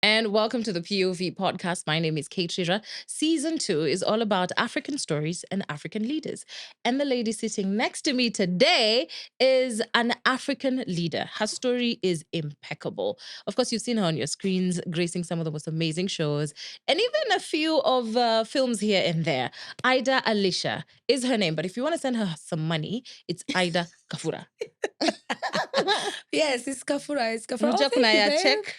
And welcome to the POV podcast. My name is Kate Shira. Season 2 is all about African stories and African leaders. And the lady sitting next to me today is an African leader. Her story is impeccable. Of course, you've seen her on your screens, gracing some of the most amazing shows and even a few of films here and there. Ida Alicia is her name. But if you want to send her some money, it's Ida Kafura. Yes, it's Kafura. It's Kafura. Unajua Oh, kuna thank you, ya babe. check.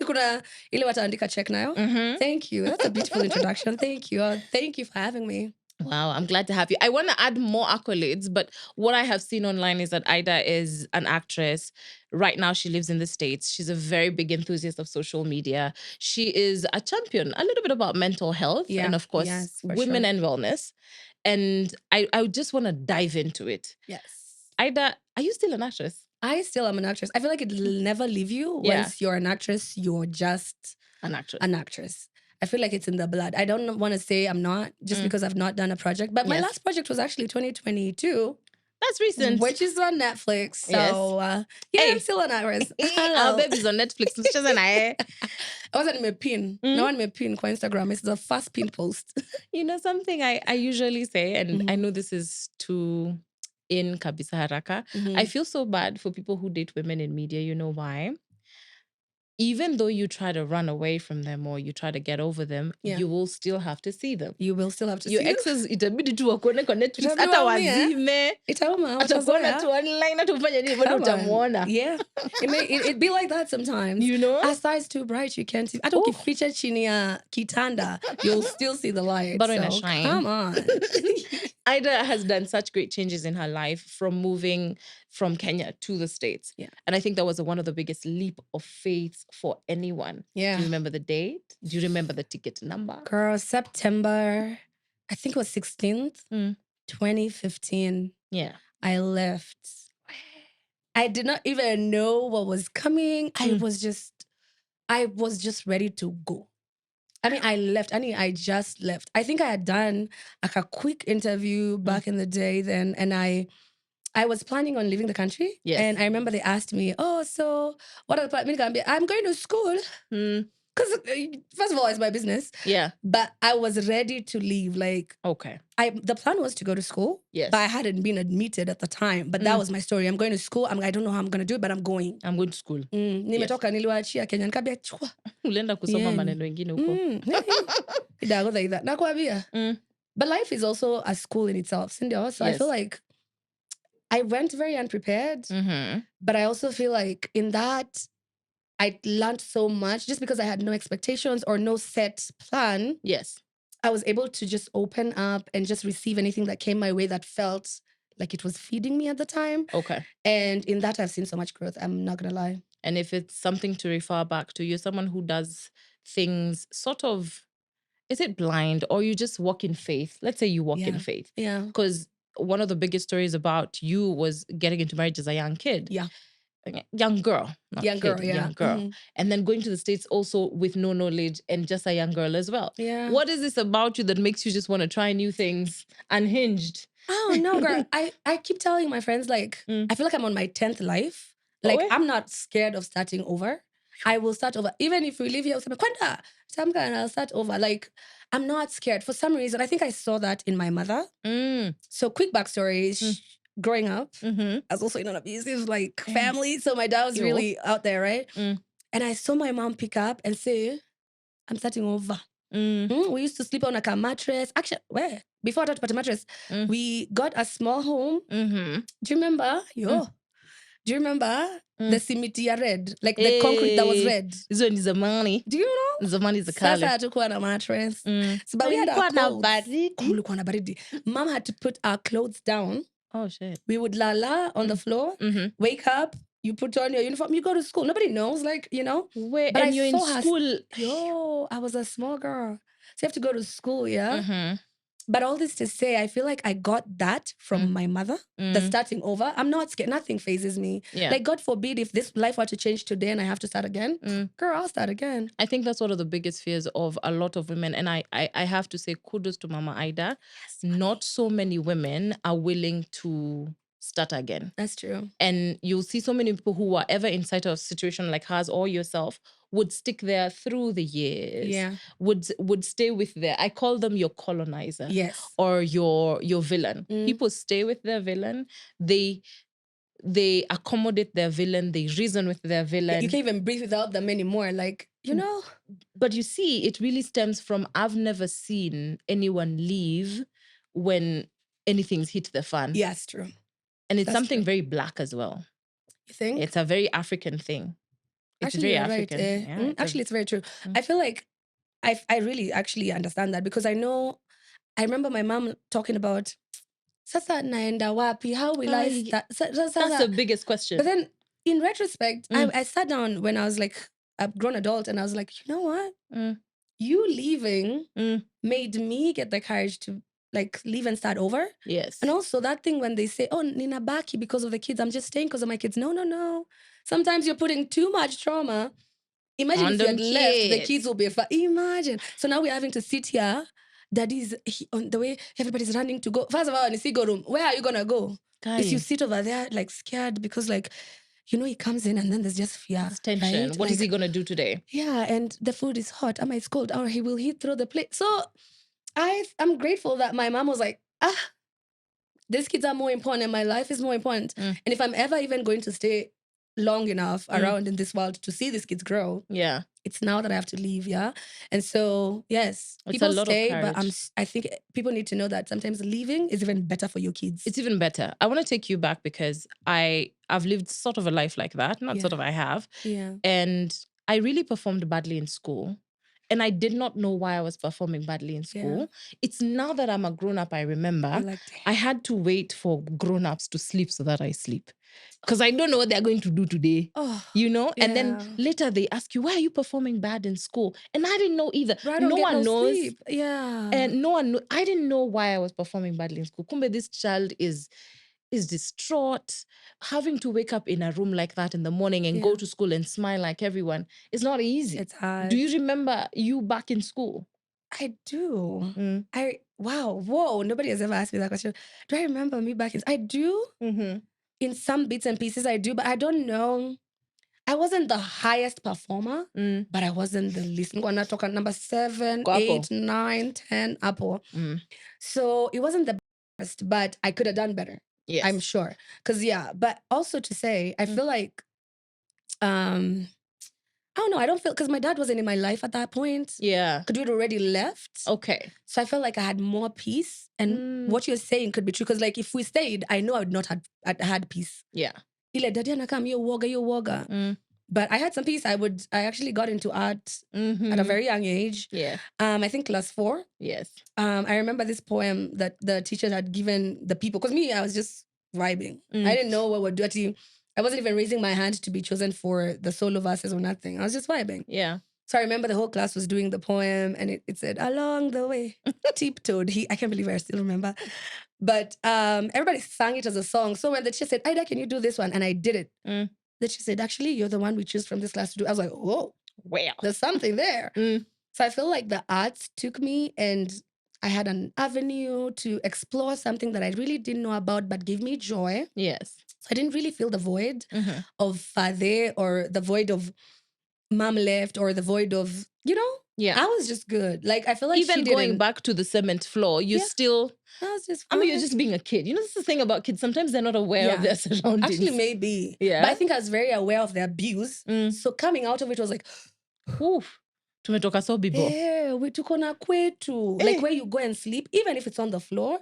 Kuna ile wataandika check nayo. Thank you. That's a beautiful introduction. Thank you. Thank you for having me. Wow, I'm glad to have you. I want to add more accolades, but what I have seen online is that Ida is an actress. Right now, she lives in the States. She's a very big enthusiast of social media. She is a champion, a little bit about mental health Yeah, and, of course, yes, for women sure. and wellness. And I just want to dive into it. Yes. Ida, are you still an actress? I still am an actress. I feel like it'll never leave you. Yeah. Once you're an actress, you're just An actress. an actress. I feel like it's in the blood. I don't want to say I'm not just because I've not done a project. But my Yes. last project was actually 2022, That's recent. which is on Netflix. So, Yes. yeah, Hey. I'm still an actress. Our Hello. baby's on Netflix. I wasn't in my pin. No one made pin for Instagram. It's the first pin post. You know, something I usually say, and I Mhm. know this is too in kabisa haraka. I feel so bad for people who date women in media. You know why? Even though you try to run away from them or you try to get over them, Yeah. you will still have to see them. You will still have to Your see them. exes itabidi tu wakuone kwa Netflix, Itabidi hata waumie. wazime, Itauma, atakuona watazoea. tu online, hata ufanye nini, bado Come on. utamuona. Yeah. It'd be like that sometimes. You know? Our side's too bright, you can't see. Hata Oh. ukificha chini ya kitanda, you'll still see the light. Bado So inashine. come on. Ida has done such great changes in her life from moving from Kenya to the States. Yeah. And I think that was one of the biggest leap of faith for anyone. Yeah. Do you remember the date? Do you remember the ticket number? Girl, September, I think it was 16th, 2015. Yeah. I left. I did not even know what was coming. I was just ready to go. I mean, I left. I just left. I think I had done like a quick interview back in the day then, and I was planning on leaving the country. Yes. And I remember they asked me, "Oh, so what are the plans?" I'm going to school. Because first of all, it's my business. Yeah. But I was ready to leave. Like, Okay. the plan was to go to school. Yes. But I hadn't been admitted at the time. But that was my story. I'm going to school. I don't know how I'm going to do it, but I'm going. I'm going to school. Nimetoka niliwaachia Kenya. Nikambia, chukua. Ulienda kusoma Yeah. maneno ingine huko. Kidogo like that. Nakwambia. But life is also a school in itself. Sindio? So I feel like I went very unprepared. But I also feel like in that, I learned so much just because I had no expectations or no set plan. Yes. I was able to just open up and just receive anything that came my way that felt like it was feeding me at the time. Okay. And in that, I've seen so much growth. I'm not going to lie. And if it's something to refer back to, you're someone who does things sort of, is it blind or you just walk in faith? Let's say you walk in faith. Yeah. Because one of the biggest stories about you was getting into marriage as a young kid. Yeah. Young girl. Not Young kid, girl, yeah. Young girl. And then going to the States also with no knowledge and just a young girl as well. Yeah. What is this about you that makes you just want to try new things unhinged? Oh, no, girl. I keep telling my friends, like, I feel like I'm on my 10th life. Like, I'm not scared of starting over. I will start over. Even if we live here, I'll start over. Like, I'm not scared. For some reason, I think I saw that in my mother. So quick backstory. Growing up, I was also in an abusive like family. So my dad was really out there, right? And I saw my mom pick up and say, I'm starting over. We used to sleep on like a mattress. Actually, where? Before I thought about a mattress, we got a small home. Do you remember? Do you remember the cimiti red? Like the concrete that was red. This one is the money. Do you know? The money is the color. Sasa hatukuwa na mattress. So, but we had our clothes. Kulikuwa na baridi. Mom had to put our clothes down. Oh, shit. We would lala on the floor, wake up, you put on your uniform, you go to school. Nobody knows, like, you know. Wait, but and you're in school. I was a small girl. So you have to go to school, yeah? But all this to say, I feel like I got that from my mother, the starting over. I'm not scared. Nothing phases me. Yeah. Like, God forbid, if this life were to change today and I have to start again, girl, I'll start again. I think that's one of the biggest fears of a lot of women. And I have to say kudos to Mama Ida. Yes, not so many women are willing to start again. That's true. And you'll see so many people who are ever inside a situation like hers or yourself would stick there through the years. Yeah. Would stay with I call them your colonizer. Yes. Or your villain. People stay with their villain. They accommodate their villain. They reason with their villain. Yeah, you can't even breathe without them anymore. Like, you know. But you see, it really stems from I've never seen anyone leave when anything's hit the fan. Yeah, it's true. And it's something very Black as well. You think? It's a very African thing. It's actually, very you're African. right. Yeah, actually, it's very true. I feel like I really actually understand that because I remember my mom talking about sasa naenda wapi? How will I start? That's the biggest question. But then in retrospect, I sat down when I was like a grown adult and I was like, you know what? You leaving made me get the courage to like leave and start over. Yes. And also that thing when they say, oh, Nina Baki because of the kids, I'm just staying because of my kids. No. Sometimes you're putting too much trauma. Imagine if you had left, the kids will be fine. Imagine. So now we're having to sit here. Daddy's on the way, everybody's running to go. First of all, in the cigar room, where are you gonna go? If you sit over there like scared because like, you know, he comes in and then there's just fear. It's tension. Right? What is he gonna do today? Yeah, and the food is hot. Am I cold? Or he will throw the plate. So I'm grateful that my mom was like, these kids are more important and my life is more important. And if I'm ever even going to stay long enough around in this world to see these kids grow, it's now that I have to leave. And so yes, it's people a lot stay, of but I think people need to know that sometimes leaving is even better for your kids. It's even better. I want to take you back because I've lived sort of a life like that. Not sort of, I have. Yeah. And I really performed badly in school. And I did not know why I was performing badly in school. It's now that I'm a grown-up, I remember I had to wait for grown-ups to sleep so that I sleep. Because I don't know what they're going to do today. You know? And then later they ask you, why are you performing bad in school? And I didn't know either. No one knows. Sleep. Yeah. And no one I didn't know why I was performing badly in school. Kumbe, this child is distraught. Having to wake up in a room like that in the morning and go to school and smile like everyone is not easy. It's hard. Do you remember you back in school? I do. Whoa, nobody has ever asked me that question. Do I remember me back in? I do. In some bits and pieces I do, but I don't know. I wasn't the highest performer, but I wasn't the least. I'm gonna talk at number 7, 8, 9, 10, Apple. So it wasn't the best, but I could have done better. Yes. I'm sure. But also to say, I feel like, I don't know, I don't feel, because my dad wasn't in my life at that point. Yeah. Because we'd already left. Okay. So I felt like I had more peace. And what you're saying could be true. Because like if we stayed, I know I would not have had peace. Yeah. Ile daddy anakam, you woga. But I had some peace. I actually got into art at a very young age. Yeah. I think class 4. Yes. I remember this poem that the teacher had given the people. Because me, I was just vibing. I didn't know what we're doing. I wasn't even raising my hand to be chosen for the solo verses or nothing. I was just vibing. Yeah. So I remember the whole class was doing the poem and it said, along the way, tiptoed. I can't believe I still remember. But everybody sang it as a song. So when the teacher said, Ida, can you do this one? And I did it. The teacher said, actually, you're the one we choose from this class to do. I was like, whoa, well, there's something there. So I feel like the arts took me and I had an avenue to explore something that I really didn't know about, but gave me joy. Yes. So I didn't really feel the void of Fade or the void of mom left or the void of, you know? Yeah. I was just good. Like, I feel like even going back to the cement floor, you still... I was just fine. I mean, you're just being a kid. You know, this is the thing about kids. Sometimes they're not aware of their surroundings. Actually, maybe. Yeah. But I think I was very aware of the abuse. So coming out of it was like, oof. Tumetoka so bibo. Yeah, we took on a kwetu. Like where you go and sleep, even if it's on the floor,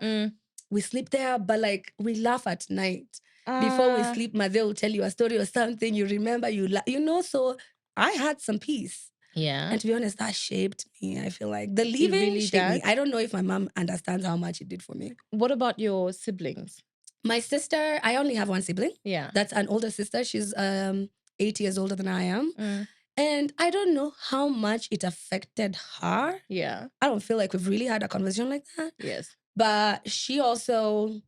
we sleep there, but like we laugh at night. Before we sleep, Mother will tell you a story or something, you remember, you know, so I had some peace. Yeah. And to be honest, that shaped me. I feel like the leaving really shaped me. I don't know if my mom understands how much it did for me. What about your siblings? My sister, I only have one sibling. Yeah. That's an older sister. She's 8 years older than I am. And I don't know how much it affected her. Yeah. I don't feel like we've really had a conversation like that. Yes. But she also...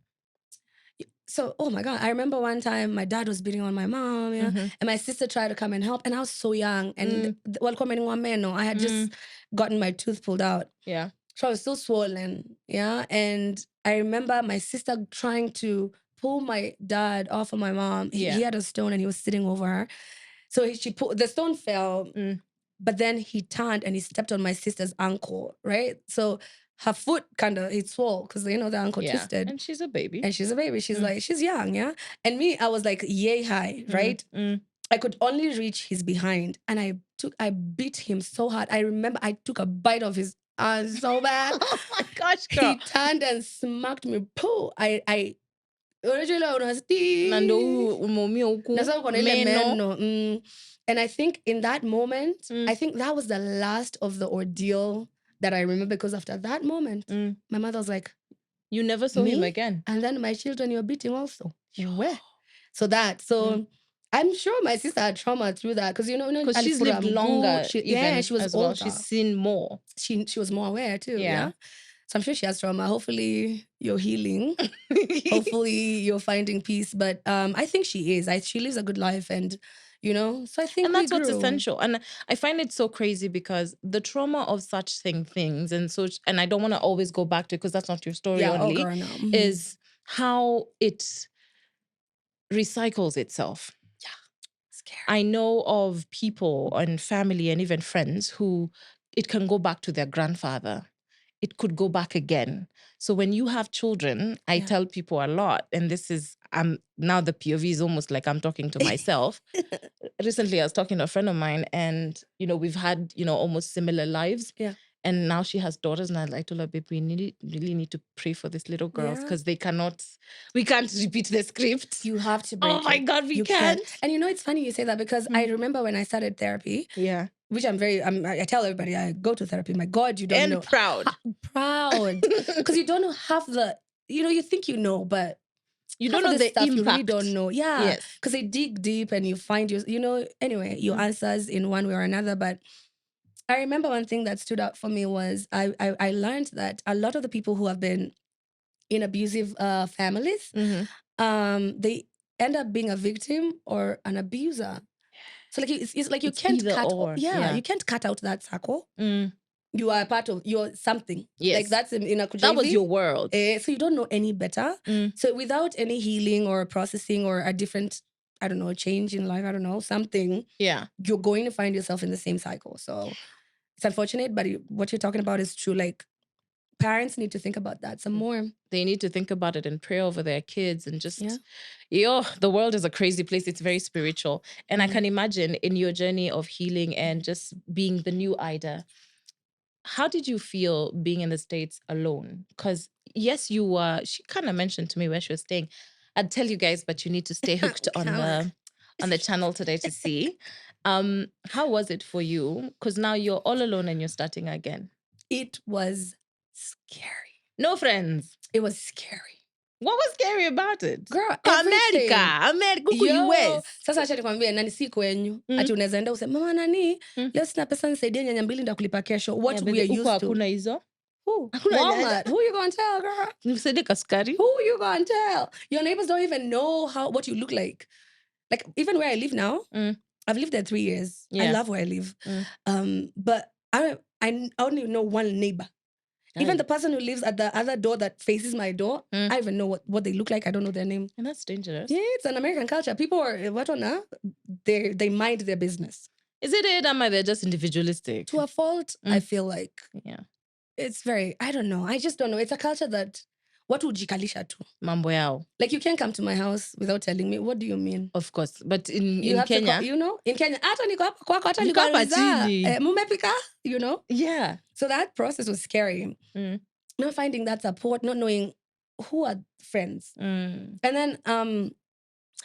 So, oh my God, I remember one time my dad was beating on my mom, and my sister tried to come and help, and I was so young, and I had just gotten my tooth pulled out. Yeah. So I was still swollen, and I remember my sister trying to pull my dad off of my mom. He had a stone and he was sitting over her. So she pulled, the stone fell, but then he turned and he stepped on my sister's ankle, right? So her foot kind of, it swole because, the ankle twisted. And she's a baby. She's like, she's young, yeah? And me, I was like, yay high, right? I could only reach his behind. And I beat him so hard. I remember I took a bite of his arm so bad. Oh my gosh, girl. He turned and smacked me. Pooh! And I think in that moment, I think that was the last of the ordeal that I remember, because after that moment, my mother was like, you never saw him again. And then my children, you're beating also. Where? So I'm sure my sister had trauma through that, because because she's lived longer. She was older. Well. She's seen more. She was more aware too. Yeah. So I'm sure she has trauma. Hopefully you're healing. Hopefully you're finding peace. But I think she is. She lives a good life, and so I think, and that's what's essential. And I find it so crazy because the trauma of such things and I don't want to always go back to it because that's not your story only. Is how it recycles itself. Yeah, scary. I know of people and family and even friends who it can go back to their grandfather. It could go back again. So when you have children, I tell people a lot, and this is, now the POV is almost like I'm talking to myself. Recently, I was talking to a friend of mine, and, we've had, almost similar lives. Yeah. And now she has daughters, and I told her, babe, we really need to pray for these little girls, because we can't repeat the script. You have to break Oh my God, we can't. And it's funny you say that, because I remember when I started therapy. Yeah. Which I tell everybody I go to therapy. My God, you don't know. And proud. Proud. Because you don't know half the, you think you know, but you don't know the stuff impact. You really don't know. Yeah. Yes. Because they dig deep and you find your answers in one way or another. But I remember one thing that stood out for me was I learned that a lot of the people who have been in abusive families, they end up being a victim or an abuser. So it's like you can't cut. You can't cut out that circle. You are part of something. Yes. Like that's in a that was your world. So you don't know any better. So without any healing or processing or a different, I don't know, change in life, I don't know, something. Yeah. You're going to find yourself in the same cycle. So it's unfortunate, but what you're talking about is true. Like, parents need to think about that some more. They need to think about it and pray over their kids and just, the world is a crazy place. It's very spiritual. And I can imagine in your journey of healing and just being the new Ida, how did you feel being in the States alone? Because yes, she kind of mentioned to me where she was staying. I'd tell you guys, but you need to stay hooked on the channel today to see. How was it for you? Because now you're all alone and you're starting again. It was scary. No friends. It was scary. What was scary about it? Girl, America huku US. Sasa acha nikwambie, nani si kwenyu. Ati unaweza enda useme, mama nani, leo sina pesa nisaidie nyanya mbili ndakulipa kesho. What we are used to. Hakuna hizo. Walmart. Who you gonna tell, girl? Nisaidie kaskari. Who you gonna tell? Your neighbors don't even know what you look like. Like, even where I live now, I've lived there 3 years. Yeah. I love where I live. But I only know one neighbor. Even the person who lives at the other door that faces my door, I even know what they look like. I don't know their name. And that's dangerous. Yeah, it's an American culture. People are, they mind their business. Is it am they're just individualistic? To a fault, I feel like. Yeah. It's very, I don't know. I just don't know. It's a culture that, what would jikalisha to? Mambo yao. Like, you can't come to my house without telling me. What do you mean? Of course. But in Kenya. In Kenya, hata niko hapa kwako, hata niko hapa chini. Mumepika, Yeah. So that process was scary. Not finding that support, not knowing who are friends. And then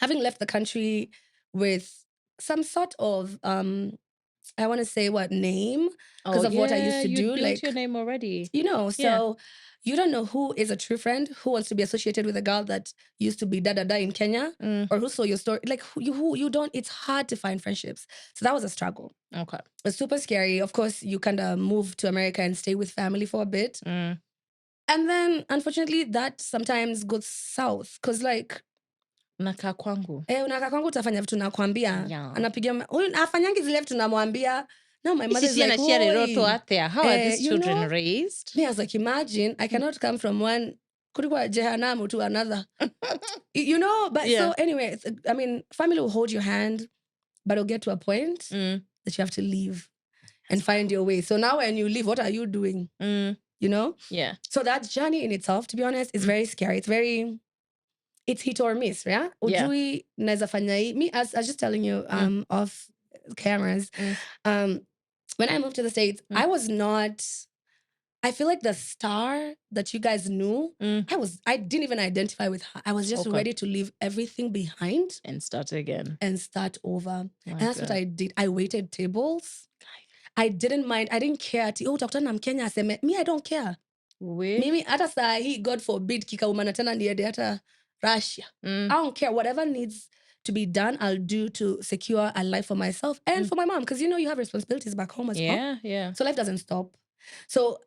having left the country with some sort of, I want to say name, because of what I used to do. You built your name already. So you don't know who is a true friend, who wants to be associated with a girl that used to be da-da-da in Kenya, or who saw your story. Like, who you don't, it's hard to find friendships. So that was a struggle. Okay. It's super scary. Of course, you kind of move to America and stay with family for a bit. And then, unfortunately, that sometimes goes south. Because, like, unakaa kwangu. Unakaa kwangu utafanya vitu nakwambia. Anapigia, huyu afanyangi zile vitu namwambia. Now my mother's like, how are these children raised? Me, I was like, imagine, I cannot come from one kulikuwa jehanamu to another. You know, but so anyway, I mean, family will hold your hand, but it'll get to a point that you have to leave and find your way. So now when you leave, what are you doing? You know? Yeah. So that journey in itself, to be honest, is very scary. It's hit or miss, yeah? Ujui naeza fanya hii. Me, as I was just telling you off cameras, when I moved to the States, I feel like the star that you guys knew, I didn't even identify with her. I was just ready to leave everything behind. And start again. And start over. And that's what I did. I waited tables. I didn't mind. I didn't care. Utakutana na Mkenya aseme, me, I don't care. Mimi, hata saa hii, God forbid, kikaumana tena niende hata Russia. I don't care. Whatever needs to be done, I'll do to secure a life for myself and for my mom. Because, you know, you have responsibilities back home as well. Yeah. So life doesn't stop. So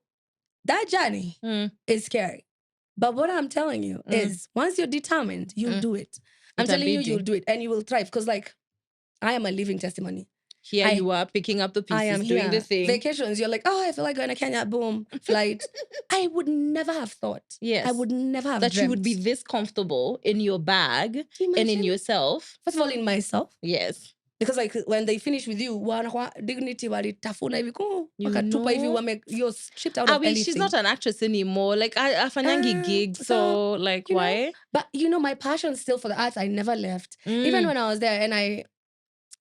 that journey is scary. But what I'm telling you is once you're determined, you'll do it. I'm telling you, you'll do it. And you will thrive. Because, like, I am a living testimony. Here you are picking up the pieces, I am doing the thing. Vacations, you're like, oh, I feel like going to Kenya, boom, flight. I would never have thought. Yes. I would never have that dreamt. You would be this comfortable in your bag. Imagine. And in yourself. First of all, in myself. Yes. Because like when they finish with you, dignity walitafuna hivi wakatupa hivi you're stripped out of anything. She's not an actress anymore. Like afanyangi gigs, so like why? Know, but you know, my passion still for the arts, I never left. Even when I was there, and I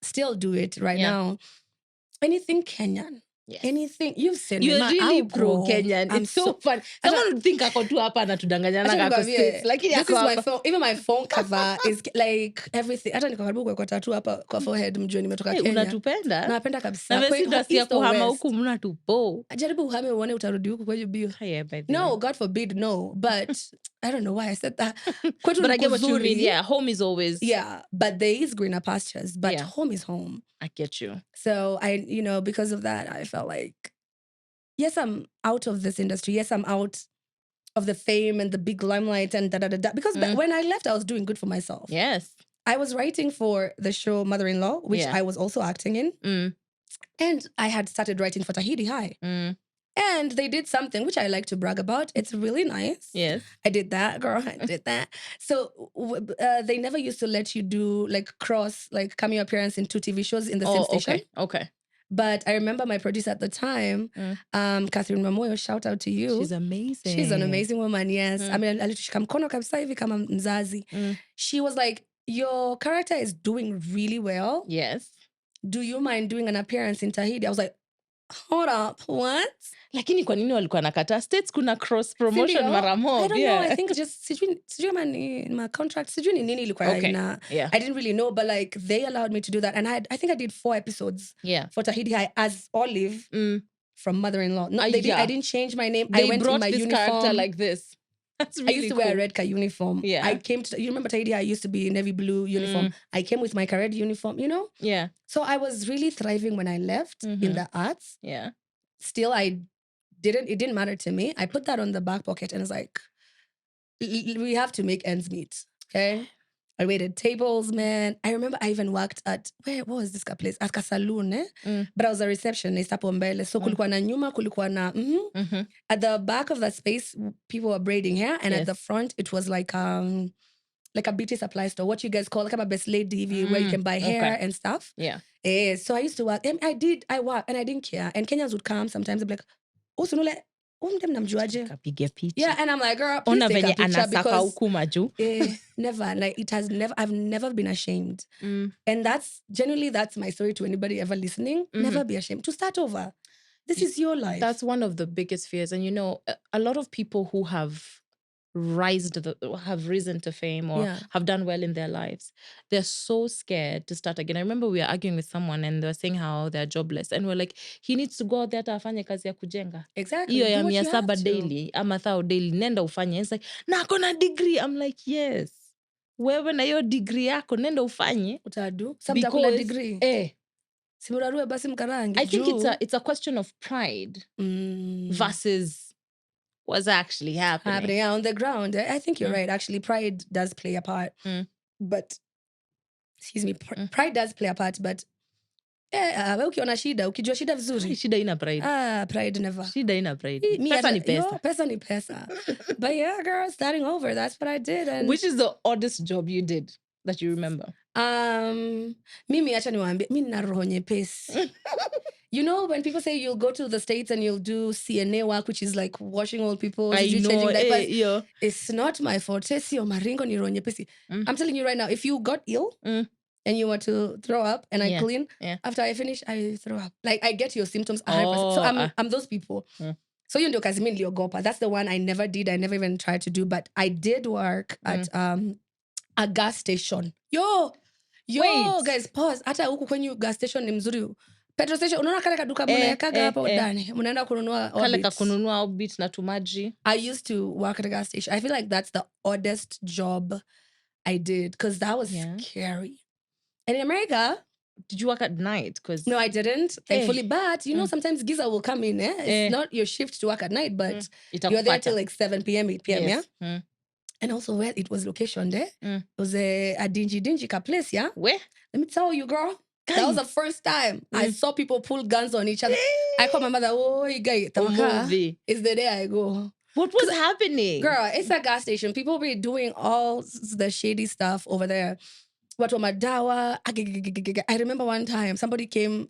still do it right now. Anything Kenyan. Yes. Anything you've seen. You're really pro Kenyan. It's so fun. Someone would think ako tu hapa na tudanganyana ako States. Like this is my phone. Even my phone cover is like everything. Hata niko karibu kwa tattoo hapa kwa forehead mjue nimetoka Kenya. Unatupenda? Napenda kabisa. Na vesi nasikia kuhama huku mnatupo. Jaribu uhame uone utarudi huku kwa bio. No, God forbid, no. But I don't know why I said that. But I get what you mean. Yeah, home is always. Yeah, but there is greener pastures. But home is home. I get you. So you know, because of that, I felt like, yes, I'm out of this industry. Yes, I'm out of the fame and the big limelight and da-da-da-da. Because when I left, I was doing good for myself. Yes. I was writing for the show Mother-in-Law, which I was also acting in. And I had started writing for Tahiti High. And they did something which I like to brag about. It's really nice. Yes. I did that, girl. I did that. So they never used to let you do like cameo appearance in 2 TV shows in the same station. Okay. But I remember my producer at the time, Catherine Mamoyo, shout out to you. She's amazing. She's an amazing woman, yes. I mean, alitushika mkono kabisa hivi kama mzazi. She was like, your character is doing really well. Yes. Do you mind doing an appearance in Tahiti? I was like, hold up, what? Lakini kwa nini walikuwa nakata? States kuna cross promotion mara moja. I don't know, I think just sijui kama ni my contract, sijui ni nini ilikuwa ina. I didn't really know, but like they allowed me to do that, and I think I did 4 episodes for Tahiti High as Olive from Mother-in-Law. No, I didn't change my name. They I went brought in my this uniform. Character like this. That's really I used to cool. wear a red car uniform. Yeah. I came to, you remember Tahiti, I used to be navy blue uniform. I came with my red uniform, you know? Yeah. So I was really thriving when I left in the arts. Yeah. Still, it didn't matter to me. I put that on the back pocket and was like, we have to make ends meet. Okay. I waited tables, man. I remember I even worked at, what was this place? At Saloon, But I was a receptionist hapo mbele. So kulikuwa na nyuma, kulikuwa na, At the back of that space, people were braiding hair. And at the front, it was like a beauty supply store. What you guys call, like a best lady, where you can buy hair and stuff. Yeah. So I used to work. And I worked and I didn't care. And Kenyans would come sometimes and be like, oh, so no, like, kapige picha. Yeah, and I'm like, girl, please take a picture because never, like I've never been ashamed. And that's my story to anybody ever listening. Never be ashamed to start over. This is your life. That's one of the biggest fears. And you know, a lot of people who have risen to fame or have done well in their lives, they're so scared to start again. I remember we were arguing with someone and they were saying how they're jobless, and we're like, he needs to go out there to afanye kazi ya kujenga. Exactly. Iyo ya 700 daily ama 1000 daily, nenda ufanye. It's like, na akona degree. I'm like, yes, wewe na your degree yako nenda ufanye. Utadu samtakula degree simurarue basi mkarange. I think it's a question of pride versus what's actually happening on the ground. I think you're right. Actually, pride does play a part. But, excuse me, pride does play a part. But Ukiona shida, ukijua shida vizuri. Shida ina pride. Pride never. Shida ina pride. Pesa ni pesa. Pesa ni pesa. But yeah, girl, starting over, that's what I did. And which is the oddest job you did that you remember? Mimi acha niwaambie, mimi nina roho nyepesi. You know, when people say you'll go to the States and you'll do CNA work, which is like washing old people, changing diapers. It's not my forte. Sio maringo ni roho nyepesi. I'm telling you right now, if you got ill and you were to throw up and I clean, after I finish, I throw up. Like, I get your symptoms 100%. So I'm those people. So you ndio kazi mimi niliogopa. That's the one I never did. I never even tried to do. But I did work at a gas station. Yo, wait. Guys, pause. Hata huku kwenye gas station ni mzuri. Petrol station, unaona kale kaduka mnaekaga hapo ndani. Mnaenda kununua kale kununua Orbit na tumaji. I used to work at a gas station. I feel like that's the oddest job I did because that was scary. And in America, did you work at night? No, I didn't, thankfully. But you know, sometimes Giza will come in. It's not your shift to work at night, but you're there till like 7 p.m., 8 p.m. Yes. Yeah. And also where it was location there. It was a dingy ka place, yeah. Where? Let me tell you, girl. That was the first time I saw people pull guns on each other. I called my mother, guy, it's the day I go. What was happening? Girl, it's a gas station. People be doing all the shady stuff over there. Watu wa madawa. I remember one time somebody came.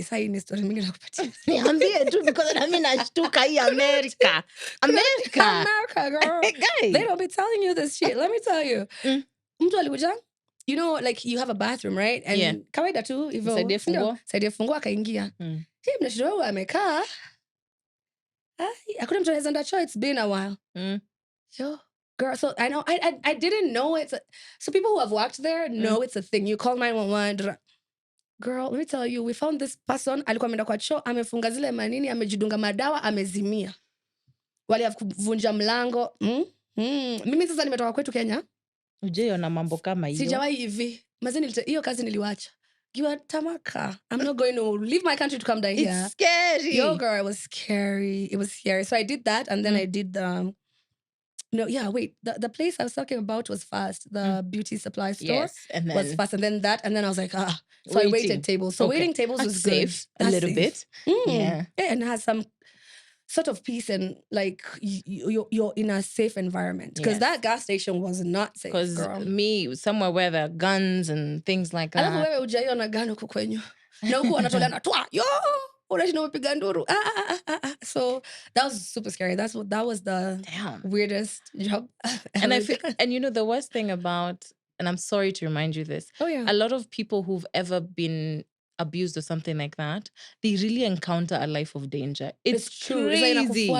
Sai ni story mingi nakupatia. Niambie tu because I mean nashtuka hii America. America, girl. They don't be telling you this shit. Let me tell you. Mtu alikuja. You know, like you have a bathroom, right? And kawaida tu hivyo. Saidia funguo akaingia. Mnashida wewe amekaa. Hakuna mtu anaweza enda choo. It's been a while. Yo, girl, so I know I didn't know it's so people who have worked there know it's a thing. You call 911. Girl, let me tell you, we found this person, alikuwa ameenda kwa choo, amefunga zile manini, amejidunga madawa, amezimia. Wali have kuvunja mlango. Mimi sasa nimetoka kwetu Kenya. Ujeona mambo kama hiyo. Sijawahi hivi. Mazeni hiyo kazi niliwacha. You are tamaka. I'm not going to leave my country to come down here. It's scary. Yo, girl, it was scary. It was scary. So I did that, and then I did the. No, yeah, wait. The place I was talking about was fast. The beauty supply store and then was fast, and then that, and then I was like, So I waited tables. So waiting tables That's was safe. Good. A little bit. Yeah, and has some sort of peace and like you're in a safe environment because that gas station was not safe. Because me, somewhere where there are guns and things like that. Alafu wewe ujaiona gani huko kwenyu. Na huko wanatoleana twa yo unaishi na upiga nduru. So that was super scary. That was the weirdest job. And I feel, and you know the worst thing about, and I'm sorry to remind you this. Oh yeah. A lot of people who've ever been abused or something like that, they really encounter a life of danger. It's true. Crazy.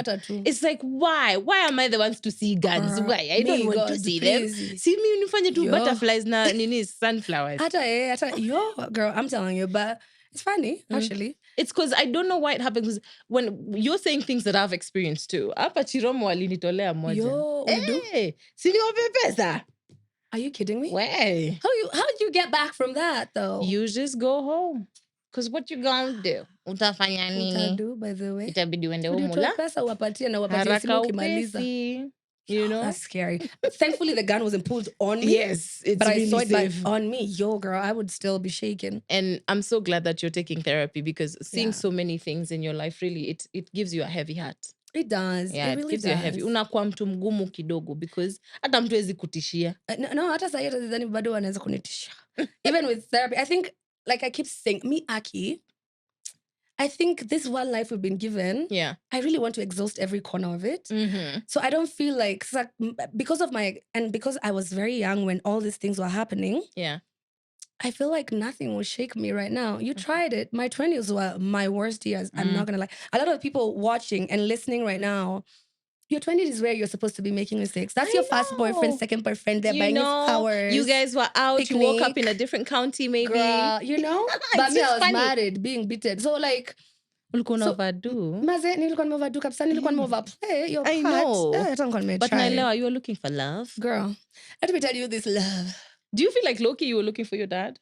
It's like, why? Why am I the ones to see guns? Why? I don't want to see them. See me unifanye tu butterflies na nini sunflowers. Yo, girl, I'm telling you, but it's funny, actually. It's because I don't know why it happens. When you're saying things that I've experienced too. Hapa Chiromo alinitolea moja. Yo, si niwape pesa. Are you kidding me? Way. How did you get back from that though? You just go home. Because what you gonna do? Utafanya nini? Utadu, by the way. Itabidi uende umula. Pesa uwapatie na uwapatie simu ukimaliza. You know? That's scary. Thankfully, the gun wasn't pulled on me. Yes, it's but really I saw it safe. on me. Yo, girl, I would still be shaking. And I'm so glad that you're taking therapy because seeing so many things in your life, really, it gives you a heavy heart. It does. Yeah, it really gives does. you a heavy. Unakuwa mtu mgumu kidogo because hata mtu hawezi kutishia. No, hata sasa hata zidhani bado wanaweza kunitishia. Even with therapy, I think, like I keep saying, me, Aki, I think this one life we've been given, I really want to exhaust every corner of it. So I don't feel like, because I was very young when all these things were happening, I feel like nothing will shake me right now. You tried it. My 20s were my worst years. I'm not going to lie. A lot of people watching and listening right now, your 20s is where you're supposed to be making mistakes. That's your first boyfriend, second boyfriend. They're buying you flowers. You guys were out. Picnic. You woke up in a different county, maybe. Girl, you know? But me, I was married, being beaten. So like... Ulikuwa overdo. Maze, nilikuwa overdo kabisa. Nilikuwa overplay your part. I know. But naelewa, you were looking for love. Girl, let me tell you this love. Do you feel like low-key you were looking for your dad?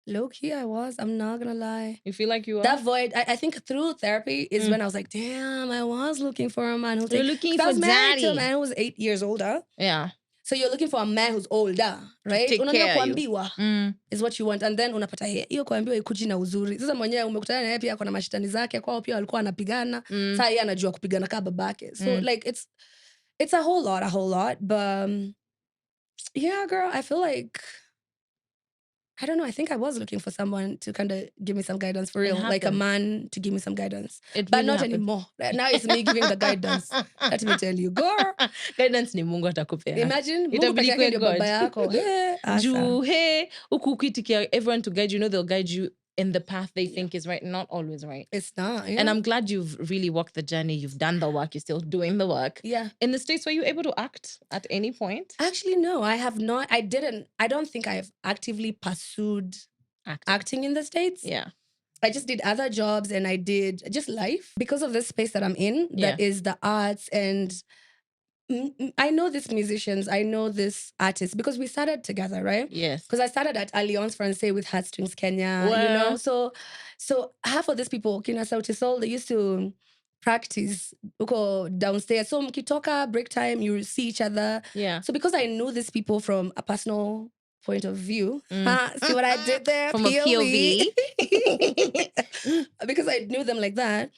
Low-key I was. I'm not gonna lie. You feel like you were? That void, I think through therapy is when I was like, damn, I was looking for a man who You're looking for daddy. I was married to a man who was 8 years older. Yeah. So you're looking for a man who's older, right? take Unajua care of you. kuambiwa is what you want, and then unapata hiyo kuambiwa ikuji na uzuri. Sasa mwenyewe umekutana naye pia kuna mashitani zake, kwao pia walikuwa wanapigana. Sasa yeye anajua kupigana kama babake. So like it's a whole lot, but yeah, girl, I feel like I don't know. I think I was looking for someone to kind of give me some guidance for real, like a man to give me some guidance. But really not anymore. Now it's me giving the guidance. Let me tell you, girl. Guidance ni Mungu atakupea. Imagine Mungu peke yake ndio baba yako. Huku ukitikia everyone to guide you, they'll guide you in the path they think is right, not always right. It's not. Yeah. And I'm glad you've really walked the journey. You've done the work. You're still doing the work. Yeah. In the States, were you able to act at any point? Actually, no, I have not. I don't think I've actively pursued acting in the States. Yeah. I just did other jobs and I did just life because of the space that I'm in, that is the arts. And I know these musicians, I know this artists because we started together, right? Yes. Because I started at Alliance Francais with Heartstrings Kenya, you know? So half of these people, Kina Sauti Sol, they used to practice go downstairs. So mkitoka, break time, you see each other. Yeah. So because I knew these people from a personal point of view, see what I did there? From POV. Because I knew them like that.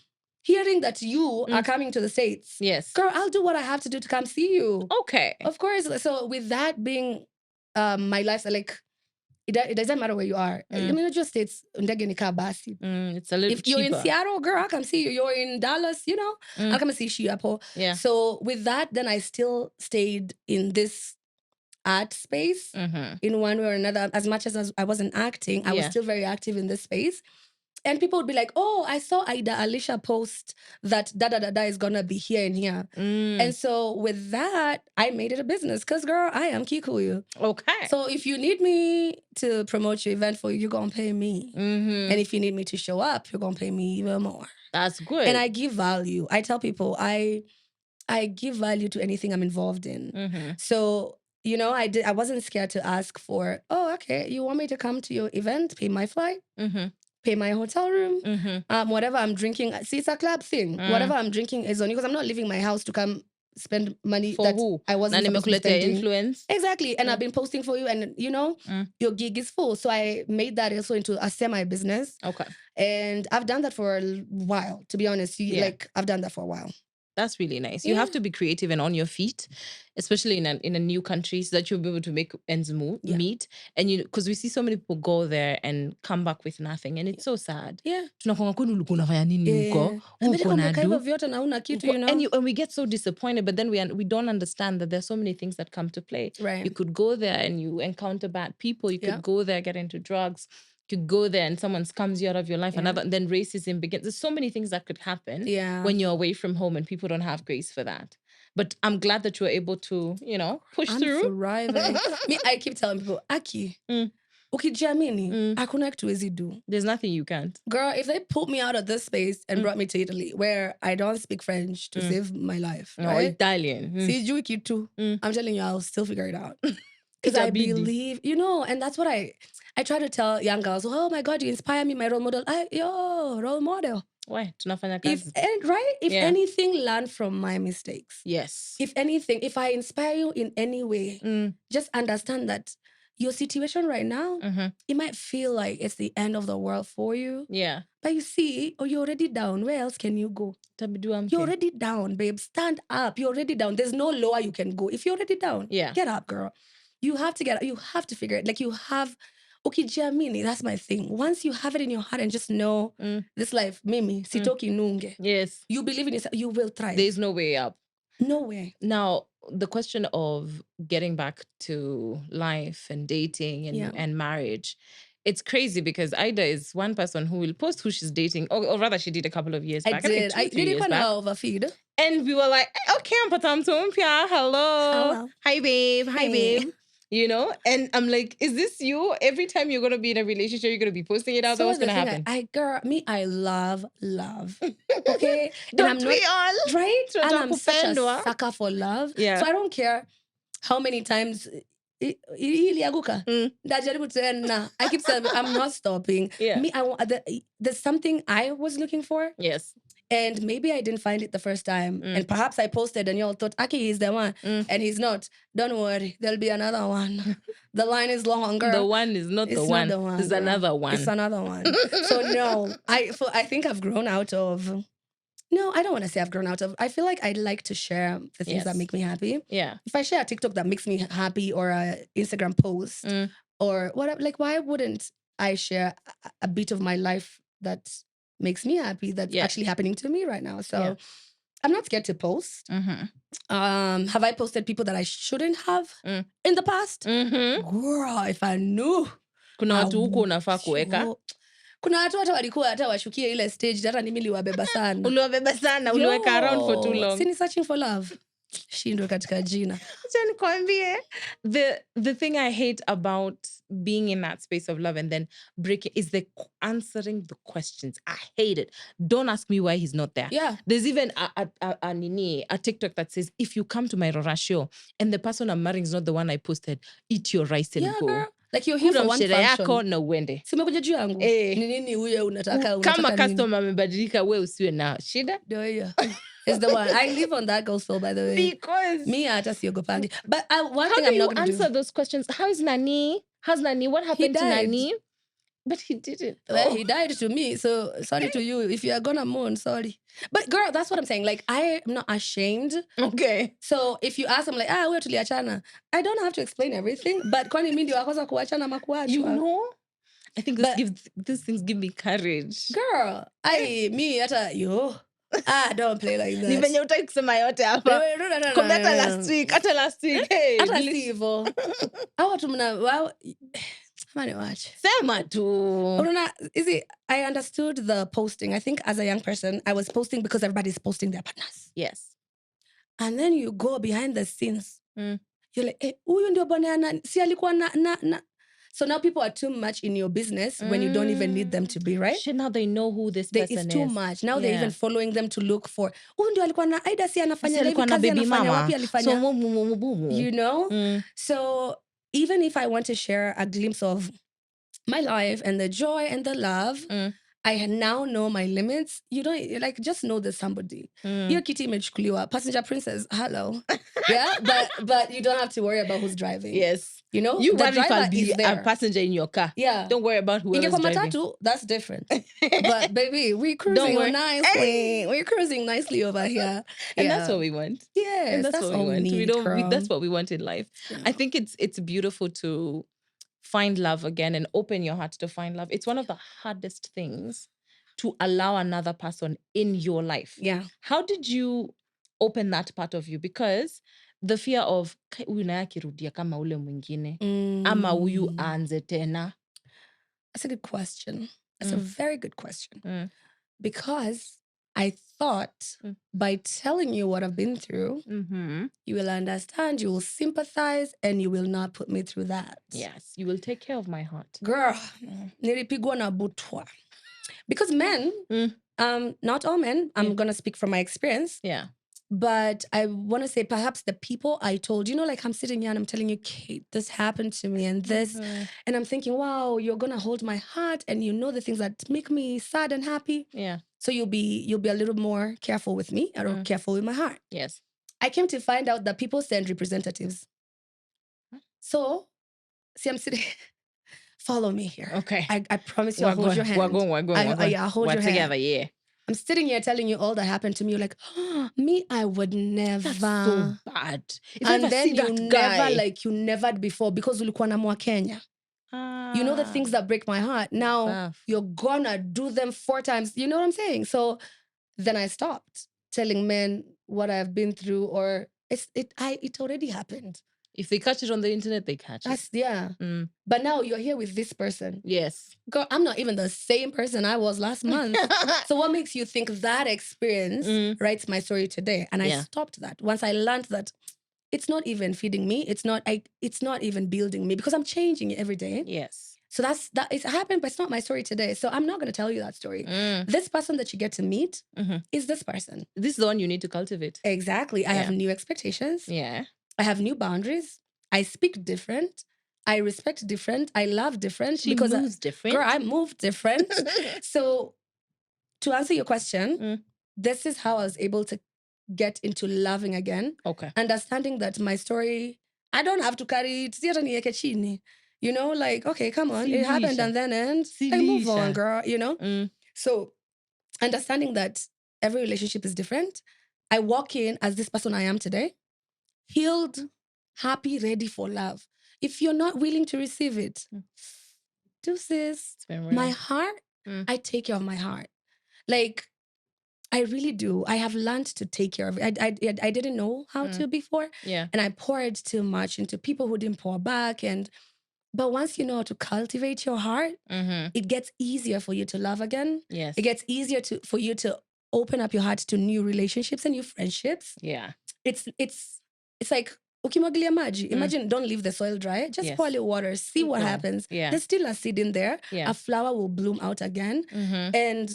Hearing that you are coming to the States. Yes. Girl, I'll do what I have to do to come see you. Okay. Of course. So with that being my lifestyle, like, it doesn't matter where you are. I mean, just States, it's a little if cheaper. You're in Seattle, girl, I'll come see you. You're in Dallas, you know, I'll come and see you. Yeah. So with that, then I still stayed in this art space in one way or another. As much as I wasn't acting, I was still very active in this space. And people would be like, oh, I saw Ida Alicia post that da is gonna be here and here. And so with that, I made it a business. Because, girl, I am Kikuyu. Okay. So if you need me to promote your event for you, you're gonna pay me. And if you need me to show up, you're gonna pay me even more. That's good. And I give value. I tell people I give value to anything I'm involved in. So, you know, I wasn't scared to ask for, oh, okay, you want me to come to your event, pay my flight? Pay my hotel room, whatever I'm drinking. See, it's a club thing. Whatever I'm drinking is on you because I'm not leaving my house to come spend money for that who? I wasn't supposed to be spending. Influence. Exactly. And I've been posting for you and, you know, your gig is full. So I made that also into a semi-business. Okay. And I've done that for a while, to be honest. Like, I've done that for a while. That's really nice. You have to be creative and on your feet, especially in a new country, so that you'll be able to make ends meet. And because we see so many people go there and come back with nothing, and it's so sad. Yeah. And we get so disappointed, but then we don't understand that there's so many things that come to play. Right. You could go there and you encounter bad people. You could go there, get into drugs. You could go there and someone scums you out of your life, and then racism begins. There's so many things that could happen when you're away from home, and people don't have grace for that. But I'm glad that you were able to, you know, push through. I'm thriving. I keep telling people, Aki, ukijamini, hakuna kitu huwezi do. There's nothing you can't. Girl, if they put me out of this space and brought me to Italy, where I don't speak French to save my life, right? Italian. Sijui kitu. I'm telling you, I'll still figure it out. Because I believe, you know, and that's what I try to tell young girls, oh my God, you inspire me, my role model. Role model. Why? Tunafanya kazi. If anything, learn from my mistakes. Yes. If anything, if I inspire you in any way, just understand that your situation right now, it might feel like it's the end of the world for you. Yeah. But you see, you're already down. Where else can you go? You're already down, babe. Stand up. You're already down. There's no lower you can go. If you're already down, get up, girl. You have to get up. You have to figure it. Like, you have... Okay, Jamini, that's my thing. Once you have it in your heart and just know this life, Mimi, sitoki nunge. Yes. You believe in yourself, you will thrive. There's no way up. No way. Now, the question of getting back to life and dating and marriage, it's crazy because Ida is one person who will post who she's dating, or rather she did a couple of years back. I did. I did it overfeed. And we were like, okay, hello. Hi, babe. Hi, babe. You know? And I'm like, is this you? Every time you're going to be in a relationship, you're going to be posting it out. So what's going to happen? I love love. Okay? Don't we all? Right? And I'm such a sucker for love. Yeah. So I don't care how many times... I keep saying, I'm not stopping. Yeah. There's something I was looking for. Yes. And maybe I didn't find it the first time. And perhaps I posted and y'all thought, Aki, he's the one. And he's not. Don't worry. There'll be another one. The line is longer. The one is not the one. There's girl. another one. It's another one. So no, I think I've grown out of... No, I don't want to say I've grown out of. I feel like I like to share the things that make me happy. Yeah. If I share a TikTok that makes me happy or a Instagram post or whatever, like why wouldn't I share a bit of my life that makes me happy that's actually happening to me right now? So I'm not scared to post. Have I posted people that I shouldn't have in the past? Girl, if I knew. Kuna watu huko unafaa kuweka. Kuna watu hata walikuwa hata washukie ile stage hata nimi liwabeba sana. Uliwabeba sana, uliweka around for too long. Sini searching for love. Shindwe katika jina. The thing I hate about being in that space of love and then breaking is the answering the questions. I hate it. Don't ask me why he's not there. Yeah. There's even a TikTok that says, if you come to my Rora show and the person I'm marrying is not the one I posted, eat your rice and go. Girl. Like you're here for one function. Yako na uende. Simekuja juu yangu. Ni nini huyo unataka kama customer amebadilika wewe usiwe na shida. Ndio hiyo. Is the one. I live on that gospel, by the way. Because me hata siogopangi. But one how thing do I'm you not going to answer do. those questions? How's Nani? What happened to Nani? But he didn't. Well, he died to me, so sorry to you. If you are gonna mourn, sorry. But girl, that's what I'm saying. Like, I am not ashamed. Okay. So if you ask, I'm like, we're tuliachana. I don't have to explain everything. But kwani mimi ndio wakosa kuachana makuachwa. You know? I think these things give me courage. Girl, me hata yo. Don't play like that. Ni venye utaki kusema yote hapa. No. Hata last week. Hey. Hata sivo. Hawa tumna Mani watch. Sema tu. I understood the posting. I think as a young person, I was posting because everybody's posting their partners. Yes. And then you go behind the scenes. You're like, huyu ndio bwana si alikuwa na. So now people are too much in your business when you don't even need them to be, right? Shit, now they know who this person is. It's too much. Now they're even following them to look for, huyu ndio alikuwa na Aida si anafanya hivi kazi anafanya wapi alifanya. So you know? So even if I want to share a glimpse of my life and the joy and the love, I now know my limits. You don't like just know there's somebody. Your kitty imechukuliwa, passenger princess, hello. Yeah, but you don't have to worry about who's driving. Yes. You know, you the worry if I'll be a passenger in your car. Yeah. Don't worry about whoever's driving. Matatu, that's different. But baby, we're cruising nicely. Hey. We're cruising nicely over here. And that's what we want. Yeah, and that's what we want. That's what we want in life. Yeah. I think it's beautiful to find love again and open your heart to find love. It's one of the hardest things to allow another person in your life. Yeah. How did you open that part of you? Because the fear of huyu naye akirudia kama ule mwingine ama huyu aanze tena. That's a good question. That's a very good question. Because I thought by telling you what I've been through, you will understand, you will sympathize, and you will not put me through that. Yes, you will take care of my heart. Girl, nilipigwa na butwa. Because men, not all men, I'm going to speak from my experience. Yeah. But I want to say perhaps the people I told, you know, like I'm sitting here and I'm telling you, Kate, this happened to me and this. And I'm thinking, wow, you're going to hold my heart and you know the things that make me sad and happy. Yeah. So you'll be a little more careful with me or careful with my heart. Yes. I came to find out that people send representatives. So, see, I'm sitting... Follow me here. Okay. I promise you I'll hold your hand. We're going. I'll hold your hand. Together, yeah. I'm sitting here telling you all that happened to me. You're like, me, I would never. That's so bad. And then you never before because ulikuwa na mwa Kenya. You know the things that break my heart. Now you're gonna do them 4 times. You know what I'm saying? So then I stopped telling men what I've been through, or it already happened. If they catch it on the internet, they catch it. Yeah. But now you're here with this person. Yes. Girl, I'm not even the same person I was last month. So what makes you think that experience writes my story today? And I stopped that. Once I learned that it's not even feeding me. It's not even building me because I'm changing every day. Yes. So it's happened, but it's not my story today. So I'm not going to tell you that story. This person that you get to meet is this person. This is the one you need to cultivate. Exactly. I have new expectations. Yeah. I have new boundaries. I speak different. I respect different. I love different. She moves different. Girl, I move different. So to answer your question, this is how I was able to get into loving again. Okay. Understanding that my story, I don't have to carry it. You know, like, okay, come on. It happened and then like, move on, girl, you know? So understanding that every relationship is different. I walk in as this person I am today, healed, happy, ready for love. If you're not willing to receive it, deuces. My heart, I take care of my heart. Like, I really do. I have learned to take care of it. I didn't know how to before. Yeah. And I poured too much into people who didn't pour back. But once you know how to cultivate your heart, it gets easier for you to love again. Yes. It gets easier for you to open up your heart to new relationships and new friendships. Yeah. It's like ukimwagilia maji. Imagine, don't leave the soil dry. Just pour a little water, see what happens. Yeah. There's still a seed in there. Yeah. A flower will bloom out again. And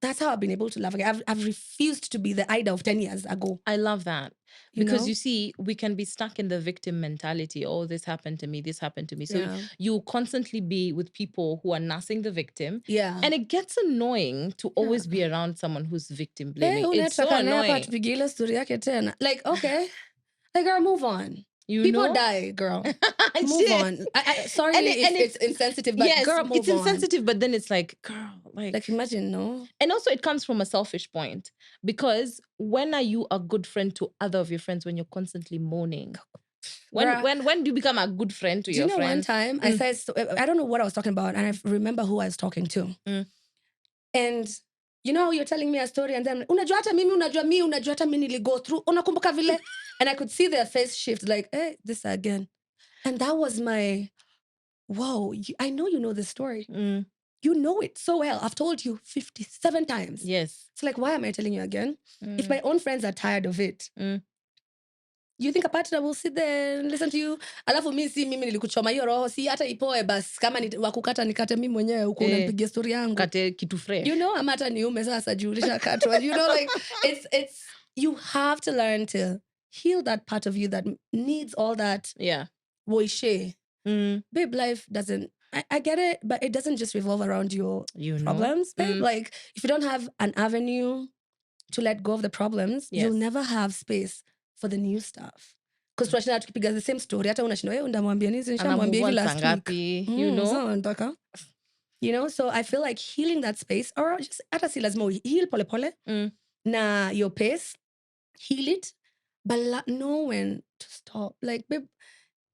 that's how I've been able to love again. I've refused to be the Ida of 10 years ago. I love that. Because you see, we can be stuck in the victim mentality. Oh, this happened to me, this happened to me. So you constantly be with people who are nursing the victim. Yeah. And it gets annoying to always be around someone who's victim blaming. It's so annoying. Like, okay. Like, girl, move on. People die, girl. Move on. Sorry if it's insensitive, but yes, girl, move it's insensitive, but then it's like, girl, like imagine, no? And also it comes from a selfish point, because when are you a good friend to other of your friends when you're constantly moaning? When do you become a good friend to your friends? Do you know one time I said, I don't know what I was talking about, and I remember who I was talking to. And you know, you're telling me a story and then unajua hata mimi niligo through, unakumbuka vile? And I could see their face shift, like, hey, this again. And that was my, whoa, I know you know this story. You know it so well. I've told you 57 times. Yes. It's like, why am I telling you again? If my own friends are tired of it, you think a partner will sit there and listen to you? Alafu mimi nilikuchoma hiyo roho, si hata ipoe bas, kama ni wakukata nikate mimi mwenyewe huko unanipigia story yangu. Kate kitu fresh. You know, ama hata niume sasa juu katwa. You know, like, it's you have to learn to heal that part of you that needs all that. Yeah. Woishe. Babe, life doesn't, I get it, but it doesn't just revolve around your problems, babe. Like, if you don't have an avenue to let go of the problems, you'll never have space for the new stuff. Because tunashinda tukipiga the same story, hata unashinda ndamwambia nini, nishamwambia hivi last week. You know, so I feel like healing that space, or just hata si lazima heal pole pole, na your pace, heal it, but know when to stop. Like, babe,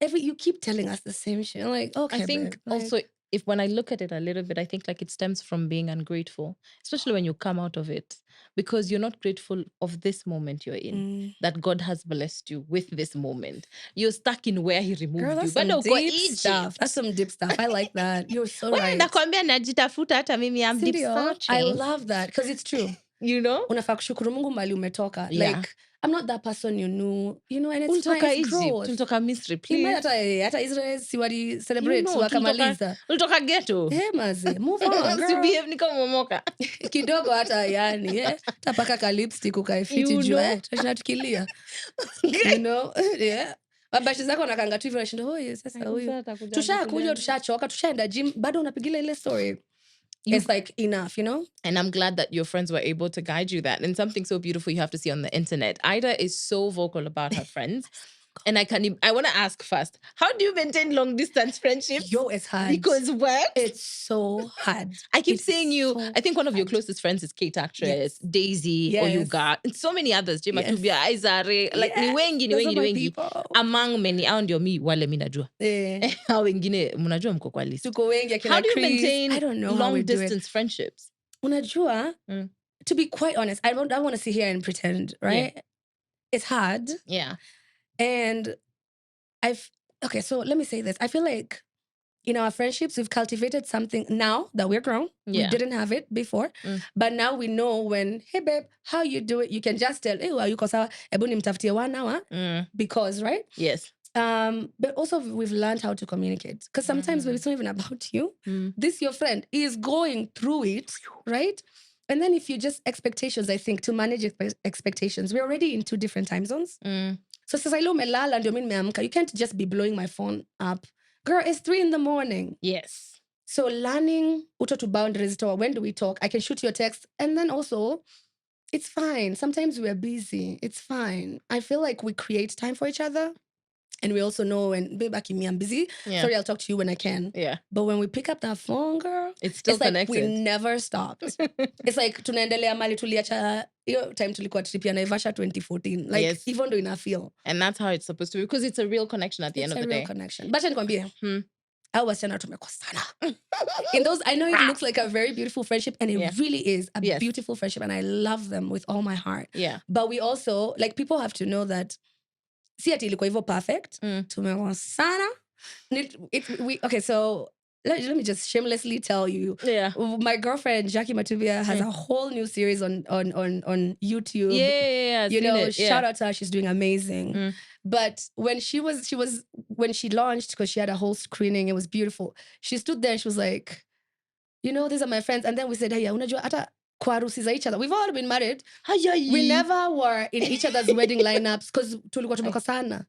you keep telling us the same shit. Like, okay, I think babe, like, also, if when I look at it a little bit, I think like it stems from being ungrateful, especially when you come out of it, because you're not grateful of this moment you're in, that God has blessed you with this moment. You're stuck in where He removed girl, that's you. some deep stuff. That's some deep stuff. I like that. You're so right. Nakwambia najitafuta hata mimi, I'm deep searching. I love that because it's true. You know? Unafaa kushukuru Mungu mbali umetoka. Like, I'm not that person you knew, and it's fine, it's growth. Tulitoka Misri, please. Hata Israel si wali celebrate, wakamaliza. Tulitoka ghetto. Hey, maze, move on, girl. Behave ni kama momoka. Kidogo hata yani, tapaka ka lipstick ukaifiti juu, tunashinda tukilia. You know? Yeah. Mabashi zako nakanga tu hivyo nashinda, sasa huyu. Tushakuja, tushachoka, tushaenda gym, bado unapigila ile story. It's like enough, you know? And I'm glad that your friends were able to guide you that. And something so beautiful you have to see on the internet. Ida is so vocal about her friends. And I want to ask first, how do you maintain long distance friendships? Yo, it's hard. Because what? It's so hard. I keep saying I think one of your closest friends is Kate actress, Daisy, Oyuga, and so many others. Jema Tubia, Aizare, like ni wengi. Among many, hao ndio mi wale mi najua. Hao wengine mnajua mko kwa list. Tuko wengi akina How do you maintain long distance friendships? Unajua, to be quite honest, I don't want to sit here and pretend, right? Yeah. It's hard. Yeah. And okay, so let me say this. I feel like in our friendships, we've cultivated something now that we're grown. Yeah. We didn't have it before. But now we know when, hey, babe, how you do it? You can just tell, hey, are you kosa? Ebu nimtafutie 1 hour. Because, right? Yes. But also we've learned how to communicate. Because sometimes it's not even about you. This, your friend, is going through it, right? And then if you just expectations, I think, to manage expectations, we're already in 2 different time zones. So sasa ile umelala ndio mimi nimeamka. You can't just be blowing my phone up. Girl, it's 3 a.m. Yes. So learning uto to boundaries to when do we talk? I can shoot your text. And then also, It's fine. Sometimes we're busy. It's fine. I feel like we create time for each other. And we also know when, babe, Akimi, I'm busy. Yeah. Sorry, I'll talk to you when I can. Yeah. But when we pick up that phone, girl, it's still it's like connected. we never stopped. It's like tunaendelea mali tuliacha hiyo time tulikuwa trip ya Naivasha 2014. Like Yes. even though ina feel. And that's how it's supposed to be because it's a real connection at the end of the day. It's a real connection. But nikwambie, hao wasichana tumekosana. In those, I know it looks like a very beautiful friendship, and it really is a beautiful friendship, and I love them with all my heart. Yeah. But we also, like, people have to know that si ati ilikuwa hivyo perfect. Tumekosana. Okay, so let me just shamelessly tell you. Yeah. My girlfriend Jackie Matubia has a whole new series on YouTube. Yeah. You know, shout out to her. She's doing amazing. But when she launched, because she had a whole screening, it was beautiful. She stood there and she was like, you know, these are my friends. And then we said, hey, unajua hata kwa harusi za each other. We've all been married. We never were in each other's wedding lineups because tulikuwa tumekosana.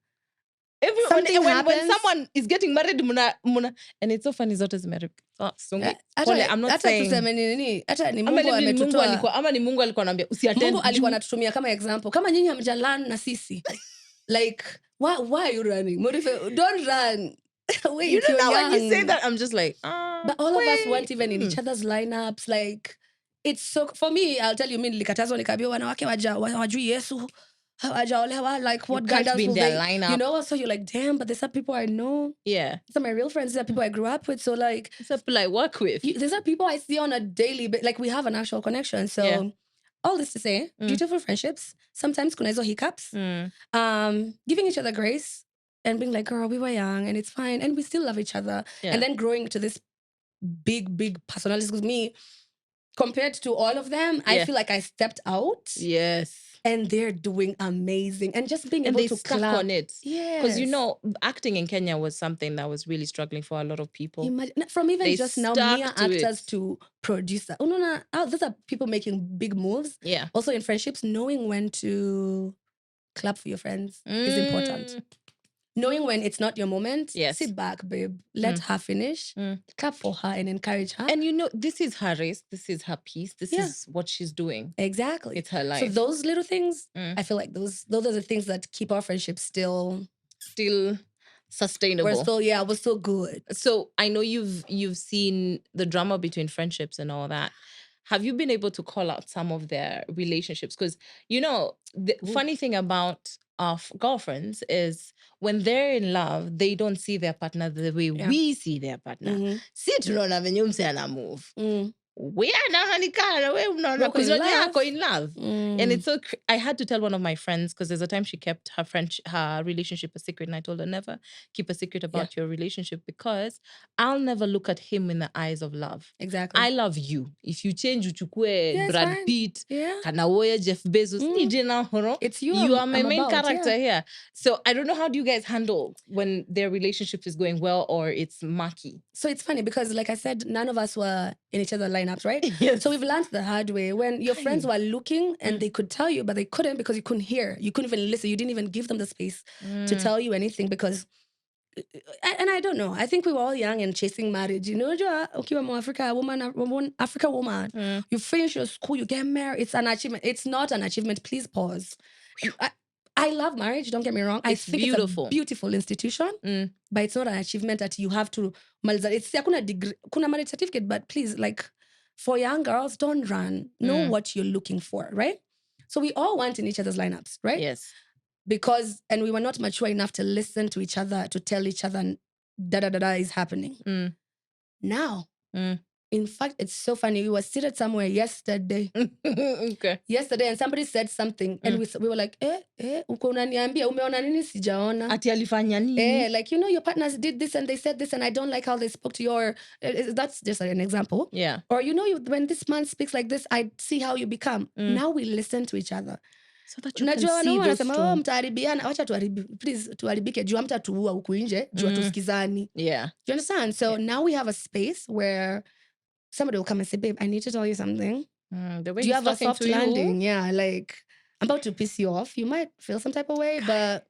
When someone is getting married, muna, and it's so funny, zote zimerip. I'm not saying. Hata ni Mungu ametutoa. Ama ni Mungu alikuwa anambia usiattend. Mungu alikuwa anatutumia kama example. Kama nyinyi hamjalan na sisi. Like, why are you running? Don't run. Wait, you know now young. When you say that, I'm just like, but all of us weren't even in each other's lineups. Like, it's so, for me, I'll tell you, nilikatazwa nikaambiwa wanawake wajui Yesu. Like, what guidance will they? Lineup. You know, so you're like, damn, but there's some people I know. Yeah. These are my real friends. These are people I grew up with. So, like, these are people I work with. These are people I see on a daily basis. Like, we have an actual connection. So, all this to say, beautiful friendships. Sometimes kuna hizo hiccups. Giving each other grace and being like, girl, we were young and it's fine. And we still love each other. Yeah. And then growing to this big personalities. Because me, compared to all of them, I feel like I stepped out. Yes. And they're doing amazing. And just being able to stuck on it. Yeah. Because, you know, acting in Kenya was something that was really struggling for a lot of people. From even just now, mere actors to producer. Those are people making big moves. Yeah. Also in friendships, knowing when to clap for your friends is important. Knowing when it's not your moment, sit back, babe. Let her finish. Clap for her and encourage her. And you know, this is her race. This is her piece. This is what she's doing. Exactly. It's her life. So those little things, I feel like those are the things that keep our friendship still sustainable. We're still good. So I know you've seen the drama between friendships and all that. Have you been able to call out some of their relationships? Because, you know, the funny thing about our girlfriends is when they're in love, they don't see their partner the way we see their partner. See, tunaona venye mse ana move. We are now because you're in love. And it's so I had to tell one of my friends, because there's a time she kept her relationship a secret, and I told her, never keep a secret about your relationship, because I'll never look at him in the eyes of love. Exactly. I love you. If you change uchukue Brad Pitt, Kanawoya, Jeff Bezos, it's you. You are my main character here. So I don't know, how do you guys handle when their relationship is going well or it's murky? So it's funny because, like I said, none of us were in each other's lineups, right? Yes. So we've learned the hard way. When your friends were looking and they could tell you, but they couldn't because you couldn't hear. You couldn't even listen. You didn't even give them the space to tell you anything because... And I don't know. I think we were all young and chasing marriage. You know, African woman, you finish your school, you get married. It's an achievement. It's not an achievement. Please pause. I love marriage, don't get me wrong. I think beautiful. It's a beautiful institution, but it's not an achievement that you have to... It's kuna degree, kuna marriage certificate, but please, like, for young girls, don't run. Know what you're looking for, right? So we all went in each other's lineups, right? Yes. And we were not mature enough to listen to each other, to tell each other da-da-da-da is happening. Now, in fact, it's so funny. We were seated somewhere yesterday. Okay. Yesterday, and somebody said something, and we were like, uko unaniambia, umeona nini sijaona? Ati alifanya nini? Like, you know, your partners did this and they said this, and I don't like how they spoke to your... that's just an example. Yeah. Or, you know, when this man speaks like this, I see how you become. Now we listen to each other. So that you can see those two. Mtaharibiana, wacha please tuharibike, juu hamtatuua huku nje, juu hatusikizani. Yeah. Do you understand? So now we have a space where somebody will come and say, babe, I need to tell you something. The way do you have a talking soft to landing? You? Yeah, like, I'm about to piss you off. You might feel some type of way, but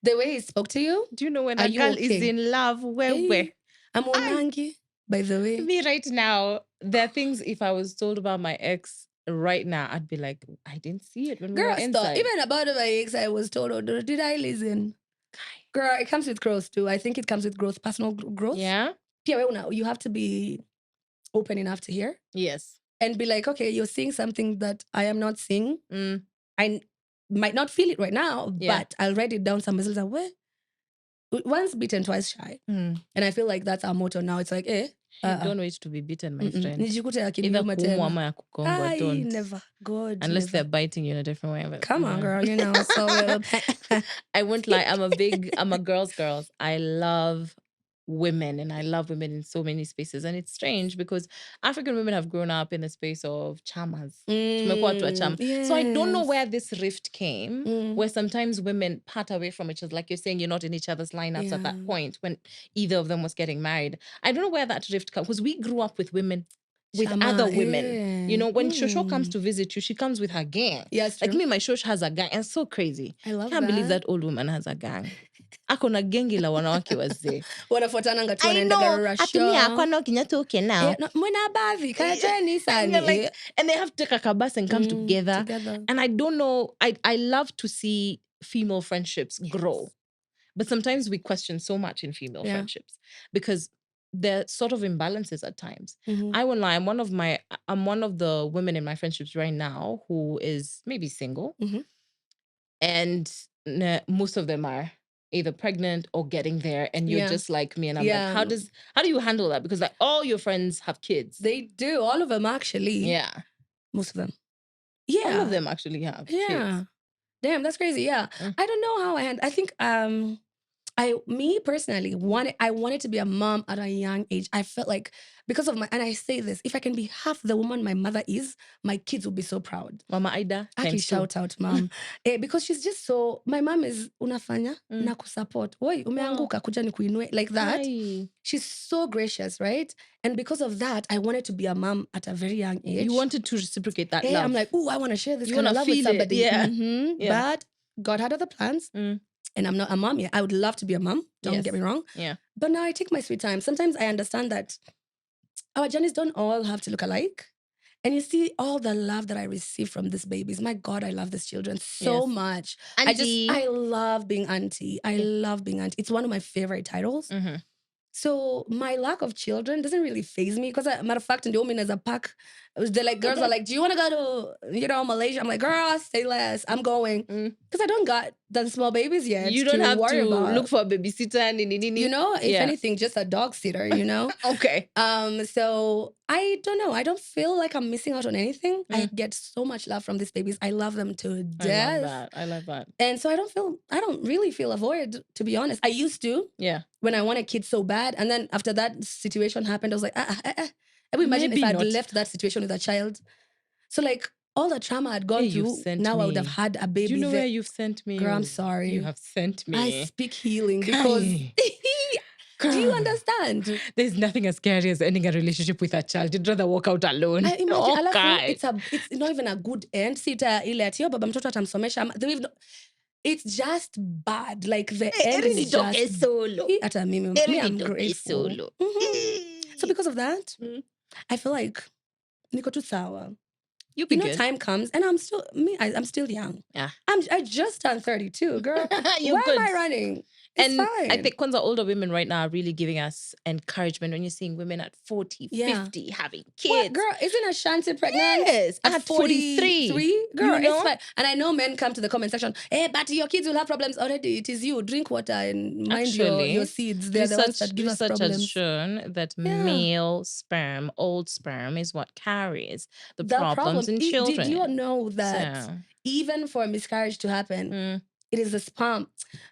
the way he spoke to you... Do you know when a girl is in love? I'm Onangi, by the way. Me right now, there are things, if I was told about my ex right now, I'd be like, I didn't see it when we Girl, were stop. inside. Even about my ex, I was told, oh, did I listen? Girl, it comes with growth too. I think it comes with growth, personal growth. Yeah. Yeah, now you have to be open enough to hear. Yes. And be like, okay, you're seeing something that I am not seeing. I might not feel it right now, but I'll write it down somewhere. Like, where? Once bitten, twice shy. And I feel like that's our motto now. It's like, don't wait to be bitten, my friend. Nijikute Either akiniuma kuumwa tena. ama ya kugongwa, don't. Never. God, Unless never. they're biting you in a different way. But, come on, girl, you know. So I won't lie. I'm a girl's girl. I love women, and I love women in so many spaces. And it's strange because African women have grown up in the space of chamas. Tumekuwa watu wa chama. So I don't know where this rift came, where sometimes women part away from each other. Like you're saying, you're not in each other's lineups at that point when either of them was getting married. I don't know where that rift comes, because we grew up with women, with Chama, other women. You know, when Shosho comes to visit you, she comes with her gang. Yes, like me, my Shosho has a gang. And it's so crazy. I love Can't believe that old woman has a gang. Ako na gengi la wanawake wazee. Wanafuatananga tu I wanaenda know. garasha. Atumia akwa no kinyatu uke now. Mwena baadhi, kajeni sani. Like, and they have to take a kabas and come together. And I don't know, I love to see female friendships grow. But sometimes we question so much in female friendships because there are sort of imbalances at times. I won't lie, I'm one of the women in my friendships right now who is maybe single. And most of them are either pregnant or getting there, and you're just like me, and I'm like, how do you handle that? Because like all your friends have kids. They do, all of them actually. Yeah. Most of them. Yeah. All of them actually have kids. Damn, that's crazy. Yeah. I don't know how I think me personally I wanted to be a mom at a young age. I felt like because of and I say this, if I can be half the woman my mother is, my kids will be so proud. Mama Ida, Aki shout out, mom. Because she's just so, my mom is unafanya na kusupport. Oi, umeanguka kuja nikuinue, like that. Aye. She's so gracious, right? And because of that, I wanted to be a mom at a very young age. You wanted to reciprocate that love. I'm like, I want to share this you kind of love with somebody. Yeah. But God had other plans. And I'm not a mom yet. I would love to be a mom. Don't get me wrong. Yeah. But now I take my sweet time. Sometimes I understand that our journeys don't all have to look alike. And you see all the love that I receive from these babies. My God, I love these children so much. Auntie. I love being auntie. I love being auntie. It's one of my favorite titles. So my lack of children doesn't really faze me, because matter of fact, in the women as a pack, they're like, girls are like, do you want to go to, Malaysia? I'm like, girl, say less. I'm going. Because I don't got the small babies yet. You don't have to about. Look for a babysitter. If anything, just a dog sitter, Okay. So I don't know. I don't feel like I'm missing out on anything. I get so much love from these babies. I love them to death. I love that. And so I don't really feel a void, to be honest. I used to. Yeah. When I wanted kids so bad. And then after that situation happened, I was like, imagine if I'd left that situation with a child. So like all the trauma I'd gone through, now I would have had a baby. Do you know where you've sent me? Girl, I'm sorry. You have sent me. I speak healing because... Do you understand? There's nothing as scary as ending a relationship with a child. You'd rather walk out alone. I imagine, it's not even a good end. Sita ile ati baba mtoto atamsomesha. It's just bad. Like the end is just solo. Ata mimi I'm grateful. So because of that, I feel like niko tu sawa. Time comes, and I'm still young. Yeah. I just turned 32, girl. Why am I running? It's fine. I think Kwanzaa older women right now are really giving us encouragement when you're seeing women at 40, 50 having kids. What, girl, isn't Ashanti pregnant? Yes, at 43. Girl, it's fine. And I know men come to the comment section, but your kids will have problems already. It is you. Drink water and mind your seeds. They're the ones that give us problems. Research has shown that male sperm, old sperm, is what carries the problems in children. Did you know that even for a miscarriage to happen, it is the sperm?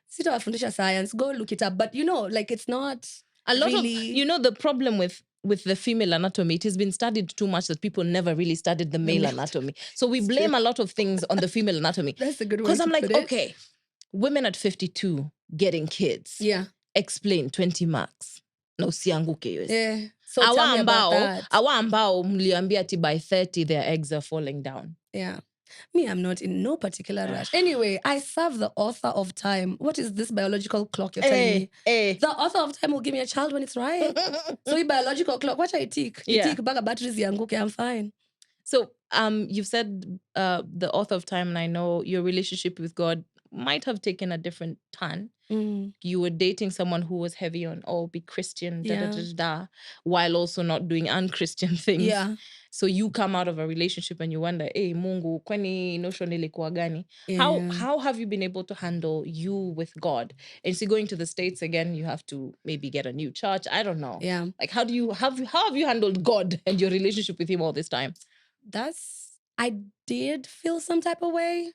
Sitawafundisha science, go look it up. But it's not a lot really... of the problem with the female anatomy, it has been studied too much that people never really studied the male anatomy. So we blame a lot of things on the female anatomy. That's a good way to Because I'm like, put it. okay, women at 52 getting kids. Yeah. Explain 20 marks. No sianguke yours. Yeah. So tell me about that. Awa ambao mliambia ati by 30 their eggs are falling down. Yeah. Me, I'm not in no particular rush. Anyway, I serve the author of time. What is this biological clock you're telling me? The author of time will give me a child when it's right. So biological clock, what I tick? You tick back batteries yanguke, I'm fine. So you've said the author of Time, and I know your relationship with God might have taken a different turn. You were dating someone who was heavy on, be Christian, while also not doing unchristian things. Yeah. So you come out of a relationship and you wonder, hey, Mungu, kwani notion ilikuwa gani? Yeah. How have you been able to handle you with God? And so going to the States again, you have to maybe get a new church. I don't know. Yeah. Like, how have you handled God and your relationship with him all this time? I did feel some type of way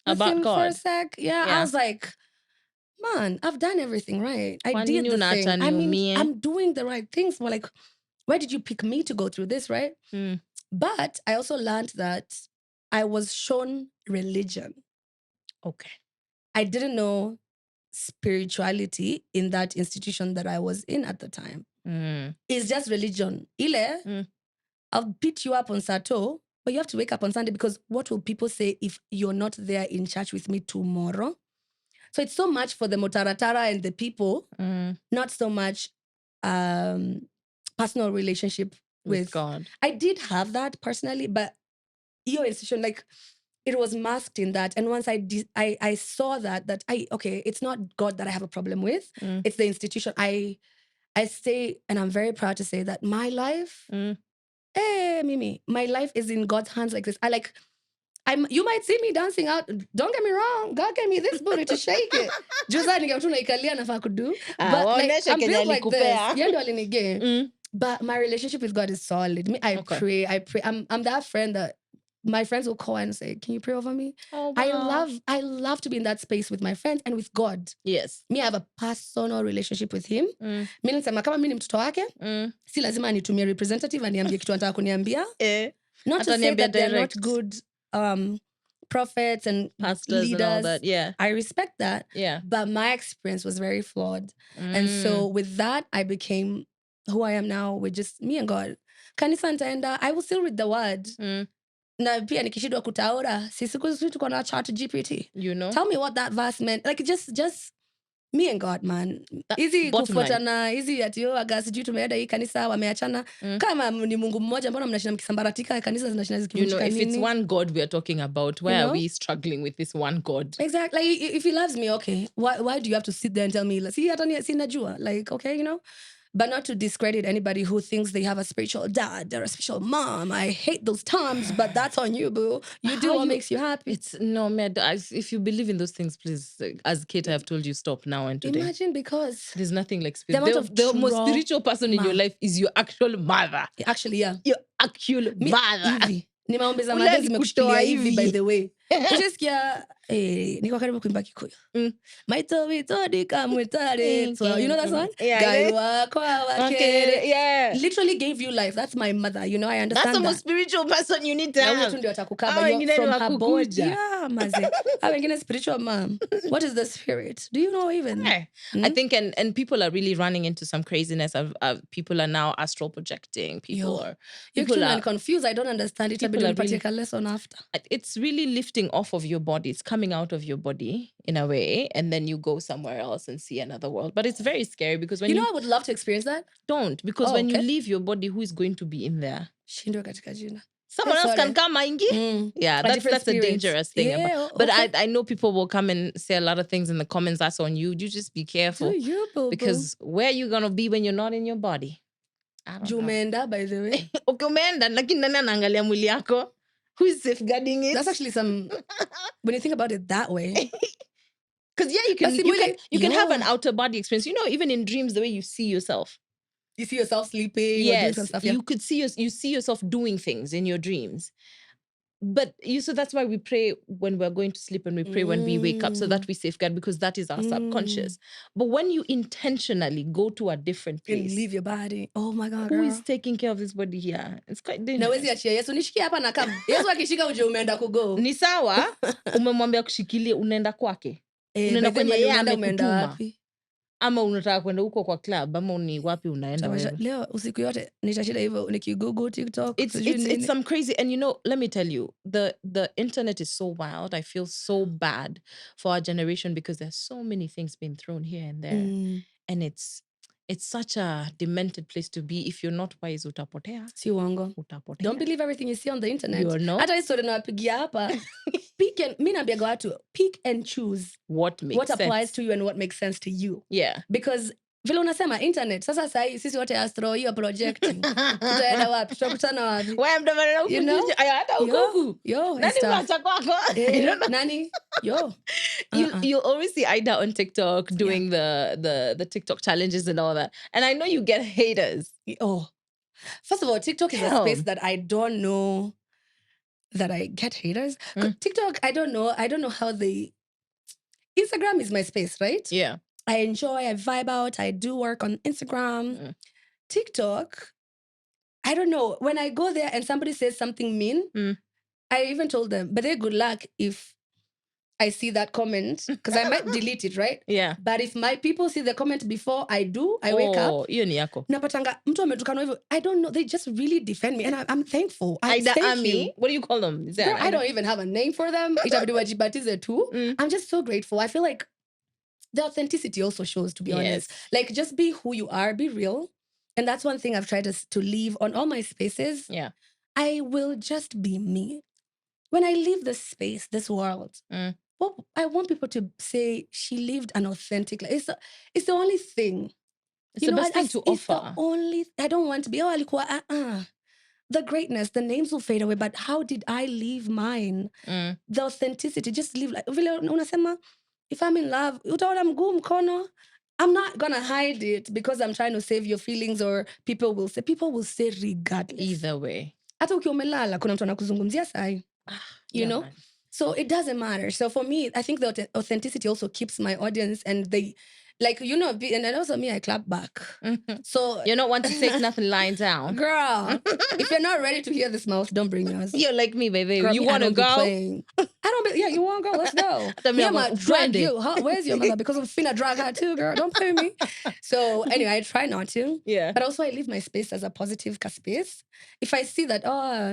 with About him God for a sec. Yeah. I was like, man, I've done everything right. I did the thing. I mean, I'm doing the right things. But like, why did you pick me to go through this, right? But I also learned that I was shown religion. Okay. I didn't know spirituality in that institution that I was in at the time. It's just religion. I'll beat you up on Saturday, but you have to wake up on Sunday, because what will people say if you're not there in church with me tomorrow? So it's so much for the motaratara and the people, not so much personal relationship with God. I did have that personally, but your institution, like, it was masked in that. And once I saw that it's not God that I have a problem with. It's the institution. I say, and I'm very proud to say that my life, Mimi, my life is in God's hands like this. You might see me dancing out. Don't get me wrong. God gave me this booty to shake it. But like, I'm built like this. But my relationship with God is solid. I pray. I'm that friend that my friends will call and say, "Can you pray over me?" Oh, wow. I love to be in that space with my friends and with God. Yes. Me, I have a personal relationship with him. Mi nasema kama mi ni mtoto wake, si lazima anitumie representative aniambie kitu anataka kuniambia. Not to say that they're not good prophets and pastors leaders. And all that. Yeah. I respect that. Yeah. But my experience was very flawed. And so with that, I became who I am now with just me and God. Kanisa nitaenda, I will still read the word. Na pia nikishindwa kutaura, si siku hizi tuko na chat GPT. You know? Tell me what that verse meant. Like, just me and God, man. Easy kufuatana, easy ati aga sijui tumeenda hii kanisa wameachana. Kama ni Mungu mmoja, mbona mnashinda mkisambaratika, kanisa zinashinda zikivunjika nini? If it's one God we are talking about, why are we struggling with this one God? Exactly. Like, if he loves me, okay, why do you have to sit there and tell me, see, sinajua? Like, okay, But not to discredit anybody who thinks they have a spiritual dad or a spiritual mom. I hate those terms, but that's on you, boo. You do what makes you happy. If you believe in those things, please, as Kate, I have told you, stop now and today. Imagine, because there's nothing like spirit. The most spiritual person in your life is your actual mother. Actually, yeah. Your actual mother. Nimeombeza madhe zimekushikilia hivi, by the way. Ukisikia niko karibu kuimba Kikuyu. Maito vitodika mwitare. So you know that song? Gaiwa kwa wakere. Yeah. Literally gave you life. That's my mother. I understand that's the most spiritual person you need to have. Ndio atakukaba from her body. Yeah, maze. Wengine spiritual mom. What is the spirit? Do you know even? I think and people are really running into some craziness. People are now astral projecting. People are confused. I don't understand it. Take a lesson after. It's really lifting off of your body. It's coming out of your body in a way, and then you go somewhere else and see another world. But it's very scary because when I would love to experience that. Don't, because when you leave your body, who is going to be in there? Someone else can come ingi. Yeah, that's a dangerous thing. Yeah, but I know people will come and say a lot of things in the comments. That's on you. You just be careful. Because where are you gonna be when you're not in your body? Jumenda, by the way. Okay, umeenda, lakini nani anaangalia mwili yako? Who is safeguarding it? That's actually when you think about it that way. Because you can have an outer body experience. Even in dreams, the way you see yourself. You see yourself sleeping. Yes, or doing some stuff, yeah. You could see yourself doing things in your dreams. But so that's why we pray when we're going to sleep, and we pray when we wake up, so that we safeguard, because that is our subconscious. But when you intentionally go to a different place, and leave your body, oh my God, who is taking care of this body here? It's quite dangerous. Ni sawa, umemwambia kushikilia, unaenda kwake. Unaenda kwenye yeye amekutuma. Ama unataka kwenda huko kwa club, ama ni wapi unaenda? Leo usiku yote nitashinda hivyo nikigugu TikTok. It's some crazy. And let me tell you, the internet is so wild. I feel so bad for our generation because there's so many things being thrown here and there. And it's such a demented place to be. If you're not wise, utapotea. Si uongo. Utapotea. Don't believe everything you see on the internet. You know? Hata hii story nawapigia hapa. Mi naambiaga watu, pick and choose what applies to you and what makes sense to you. Yeah. Because vile unasema internet, sasa sahi sisi wote astro hiyo projecting. Tutaenda wapi? Tutakutana wapi? Wewe mdomana huku. You know? Hata huku. Yo, nani mwacha kwako? Nani? Yo. You always see Ida on TikTok doing the TikTok challenges and all that. And I know you get haters. Oh. First of all, TikTok is a space that I don't know that I get haters. TikTok, I don't know how they... Instagram is my space, right? Yeah. I enjoy, I vibe out, I do work on Instagram. TikTok, I don't know. When I go there and somebody says something mean, I even told them, but they're good luck if I see that comment, because I might delete it, right? Yeah. But if my people see the comment before I wake up, napatanga mtu ametukana hivyo, I don't know, they just really defend me, and I'm thankful. Ida Ami, what do you call them? Is that Girl, I don't even have a name for them. Itabidi wajibatize tu. I'm just so grateful. I feel like the authenticity also shows, to be honest. Like, just be who you are, be real. And that's one thing I've tried to leave on all my spaces. Yeah. I will just be me. When I leave this space, this world, well, I want people to say she lived an authentic life. It's the only thing. It's the best thing to offer. It's the only... I don't want to be, alikuwa, the greatness, the names will fade away, but how did I leave mine? The authenticity, just live like... Vile unasema, if I'm in love, utaona mguu mkono. I'm not gonna hide it because I'm trying to save your feelings, or people will say regardless. Either way. Hata ukiwa umelala, kuna mtu anakuzungumzia sai. You know? Man. So it doesn't matter. So for me, I think the authenticity also keeps my audience, and they, like, you know, and also me, I clap back. So you're not one to take nothing lying down. Girl, if you're not ready to hear this mouth, don't bring yours. You're like me, baby. Girl, you want to go? You want to go? Let's go. Yeah, man, drag you. Huh? Where's your mother? Because I'm finna drag her too, girl. Don't play me. So anyway, I try not to. Yeah. But also I leave my space as a positive space. If I see that,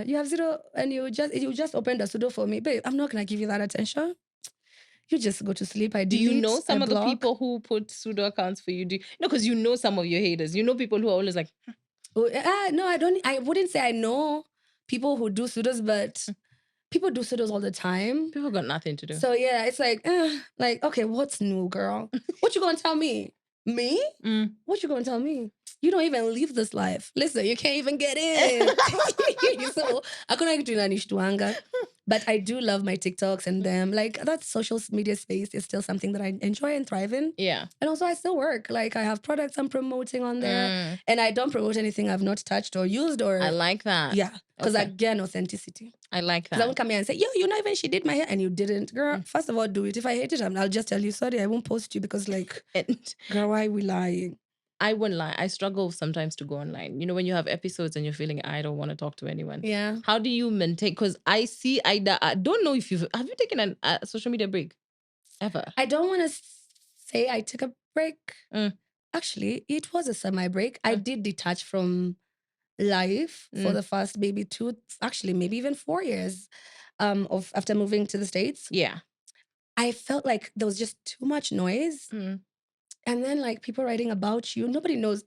you have zero and you just opened a pseudo for me, babe, I'm not gonna give you that attention. You just go to sleep. Do you know some of the people who put pseudo accounts for you? Because you know some of your haters. You know people who are always like... No, I don't. I wouldn't say I know people who do pseudos, but people do pseudos all the time. People got nothing to do. So yeah, it's like, okay, what's new, girl? What you gonna tell me? Me? What you gonna tell me? You don't even live this life. Listen, you can't even get in. So I couldn't do that. But I do love my TikToks and them. Like, that social media space is still something that I enjoy and thrive in. Yeah. And also I still work. Like, I have products I'm promoting on there. And I don't promote anything I've not touched or used or... I like that. Yeah. Because again, authenticity. I like that. Because I won't come here and say, yo, you know, even she did my hair and you didn't. Girl, first of all, do it. If I hate it, I'll just tell you, sorry, I won't post you because, like, girl, why are we lying? I wouldn't lie. I struggle sometimes to go online. You know, when you have episodes and you're feeling, I don't want to talk to anyone. Yeah. How do you maintain? Because I see Ida. I don't know if have you taken a social media break ever? I don't want to say I took a break. Actually, it was a semi-break. I did detach from life for the first maybe maybe even 4 years after moving to the States. Yeah. I felt like there was just too much noise. And then, like, people writing about you. Nobody knows.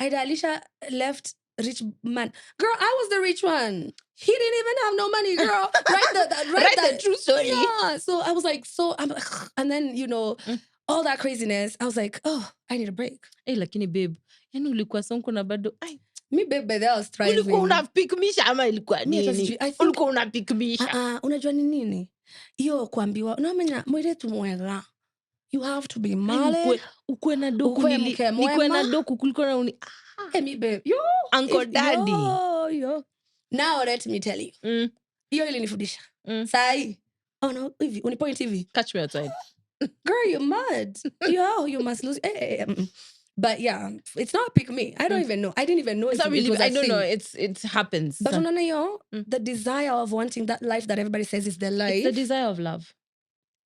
Alicia left rich man. Girl, I was the rich one. He didn't even have no money, girl. Write the true story. Yeah. So I was like, and then, you know, all that craziness. I was like, oh, I need a break. Hey, lakini babe, yani ulikuwa sonko na bado. Me babe, by I was trying. Ulikuwa unapikmisha ama ilikuwa nini? Ulikuwa unapikmisha. Unajua ni nini? Iyo kuambiwa, unamenya mwiretu mwega. You have to be male. Ukwe na doku nikwe na doku kulikuwa na uni. Hey, me babe. Yo. Uncle Daddy. Yo. Now let me tell you. Iyo ilinifundisha. Sai. Oh no, hivi, unipoint hivi. Catch me outside. Girl, you're mad. You must lose. But yeah, it's not pick me. I don't even know. I didn't even know. It's not really. I don't know. It happens. But the desire of wanting that life that everybody says is their life. It's the desire of love.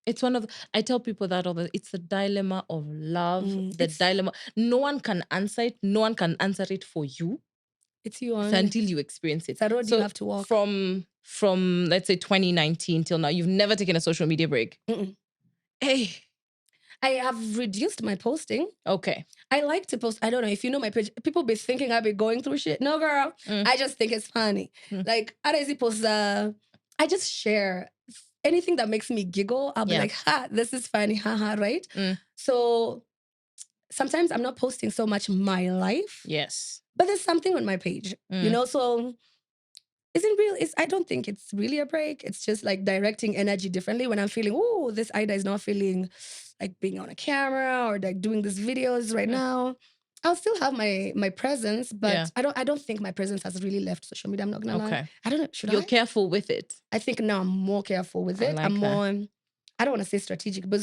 It's one of I tell people that it's the dilemma of love. The dilemma. No one can answer it. No one can answer it for you. It's you until you experience it. It's a road you have to walk. From let's say 2019 till now, you've never taken a social media break. Mm-mm. Hey. I have reduced my posting. Okay. I like to post. I don't know if you know my page. People be thinking I be going through shit. No, girl. I just think it's funny. Like, how does he post? I just share anything that makes me giggle. I'll be like, ha, this is funny, haha, right? So sometimes I'm not posting so much my life. Yes. But there's something on my page, you know? So I don't think it's really a break. It's just like directing energy differently when I'm feeling, oh, this Ida is not feeling like being on a camera or like doing these videos right now. I'll still have my presence, but I don't think my presence has really left social media. I'm not gonna lie. I don't know. Should You're I? careful with it. I think now I'm more careful with it. Like I'm more, I don't want to say strategic, but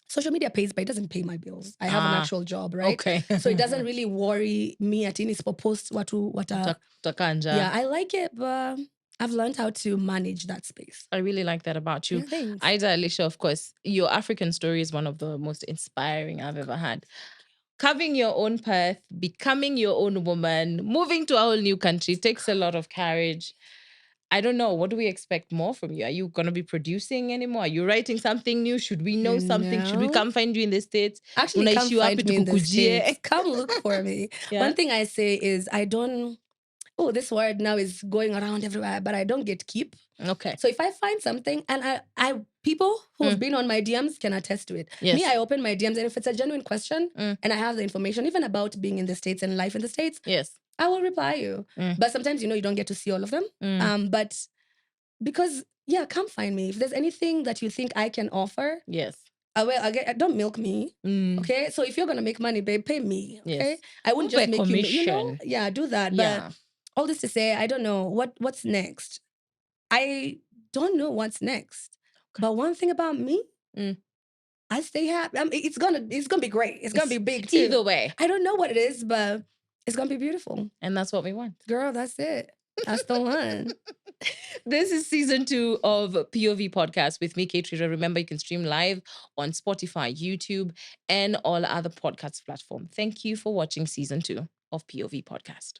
social media pays, but it doesn't pay my bills. I have an actual job, right? Okay. So it doesn't really worry me at any post what Takanja. I like it, but I've learned how to manage that space. I really like that about you. Yeah, thanks. Ida, Alicia, of course, your African story is one of the most inspiring I've ever had. Carving your own path, becoming your own woman, moving to a whole new country takes a lot of courage. I don't know. What do we expect more from you? Are you going to be producing anymore? Are you writing something new? Should we know something? Should we come find you in the States? Actually, come find me in the States. Come look for me. One thing I say is I don't, this word now is going around everywhere, but I don't gatekeep. Okay. So if I find something and I people who have been on my DMs can attest to it. Yes. Me, I open my DMs, and if it's a genuine question and I have the information, even about being in the States and life in the States, yes, I will reply you. But sometimes, you don't get to see all of them. But because, come find me. If there's anything that you think I can offer, yes, don't milk me. Okay. So if you're gonna make money, babe, pay me. Okay. Yes. I wouldn't just make commission. you, do that. But all this to say, I don't know what's next. I don't know what's next. But one thing about me, I stay happy. It's gonna be great. It's gonna be big too. Either way. I don't know what it is, but it's gonna be beautiful. And that's what we want. Girl, that's it. That's the one. This is season 2 of POV Podcast with me, Katrina. Remember, you can stream live on Spotify, YouTube, and all other podcast platforms. Thank you for watching season 2 of POV Podcast.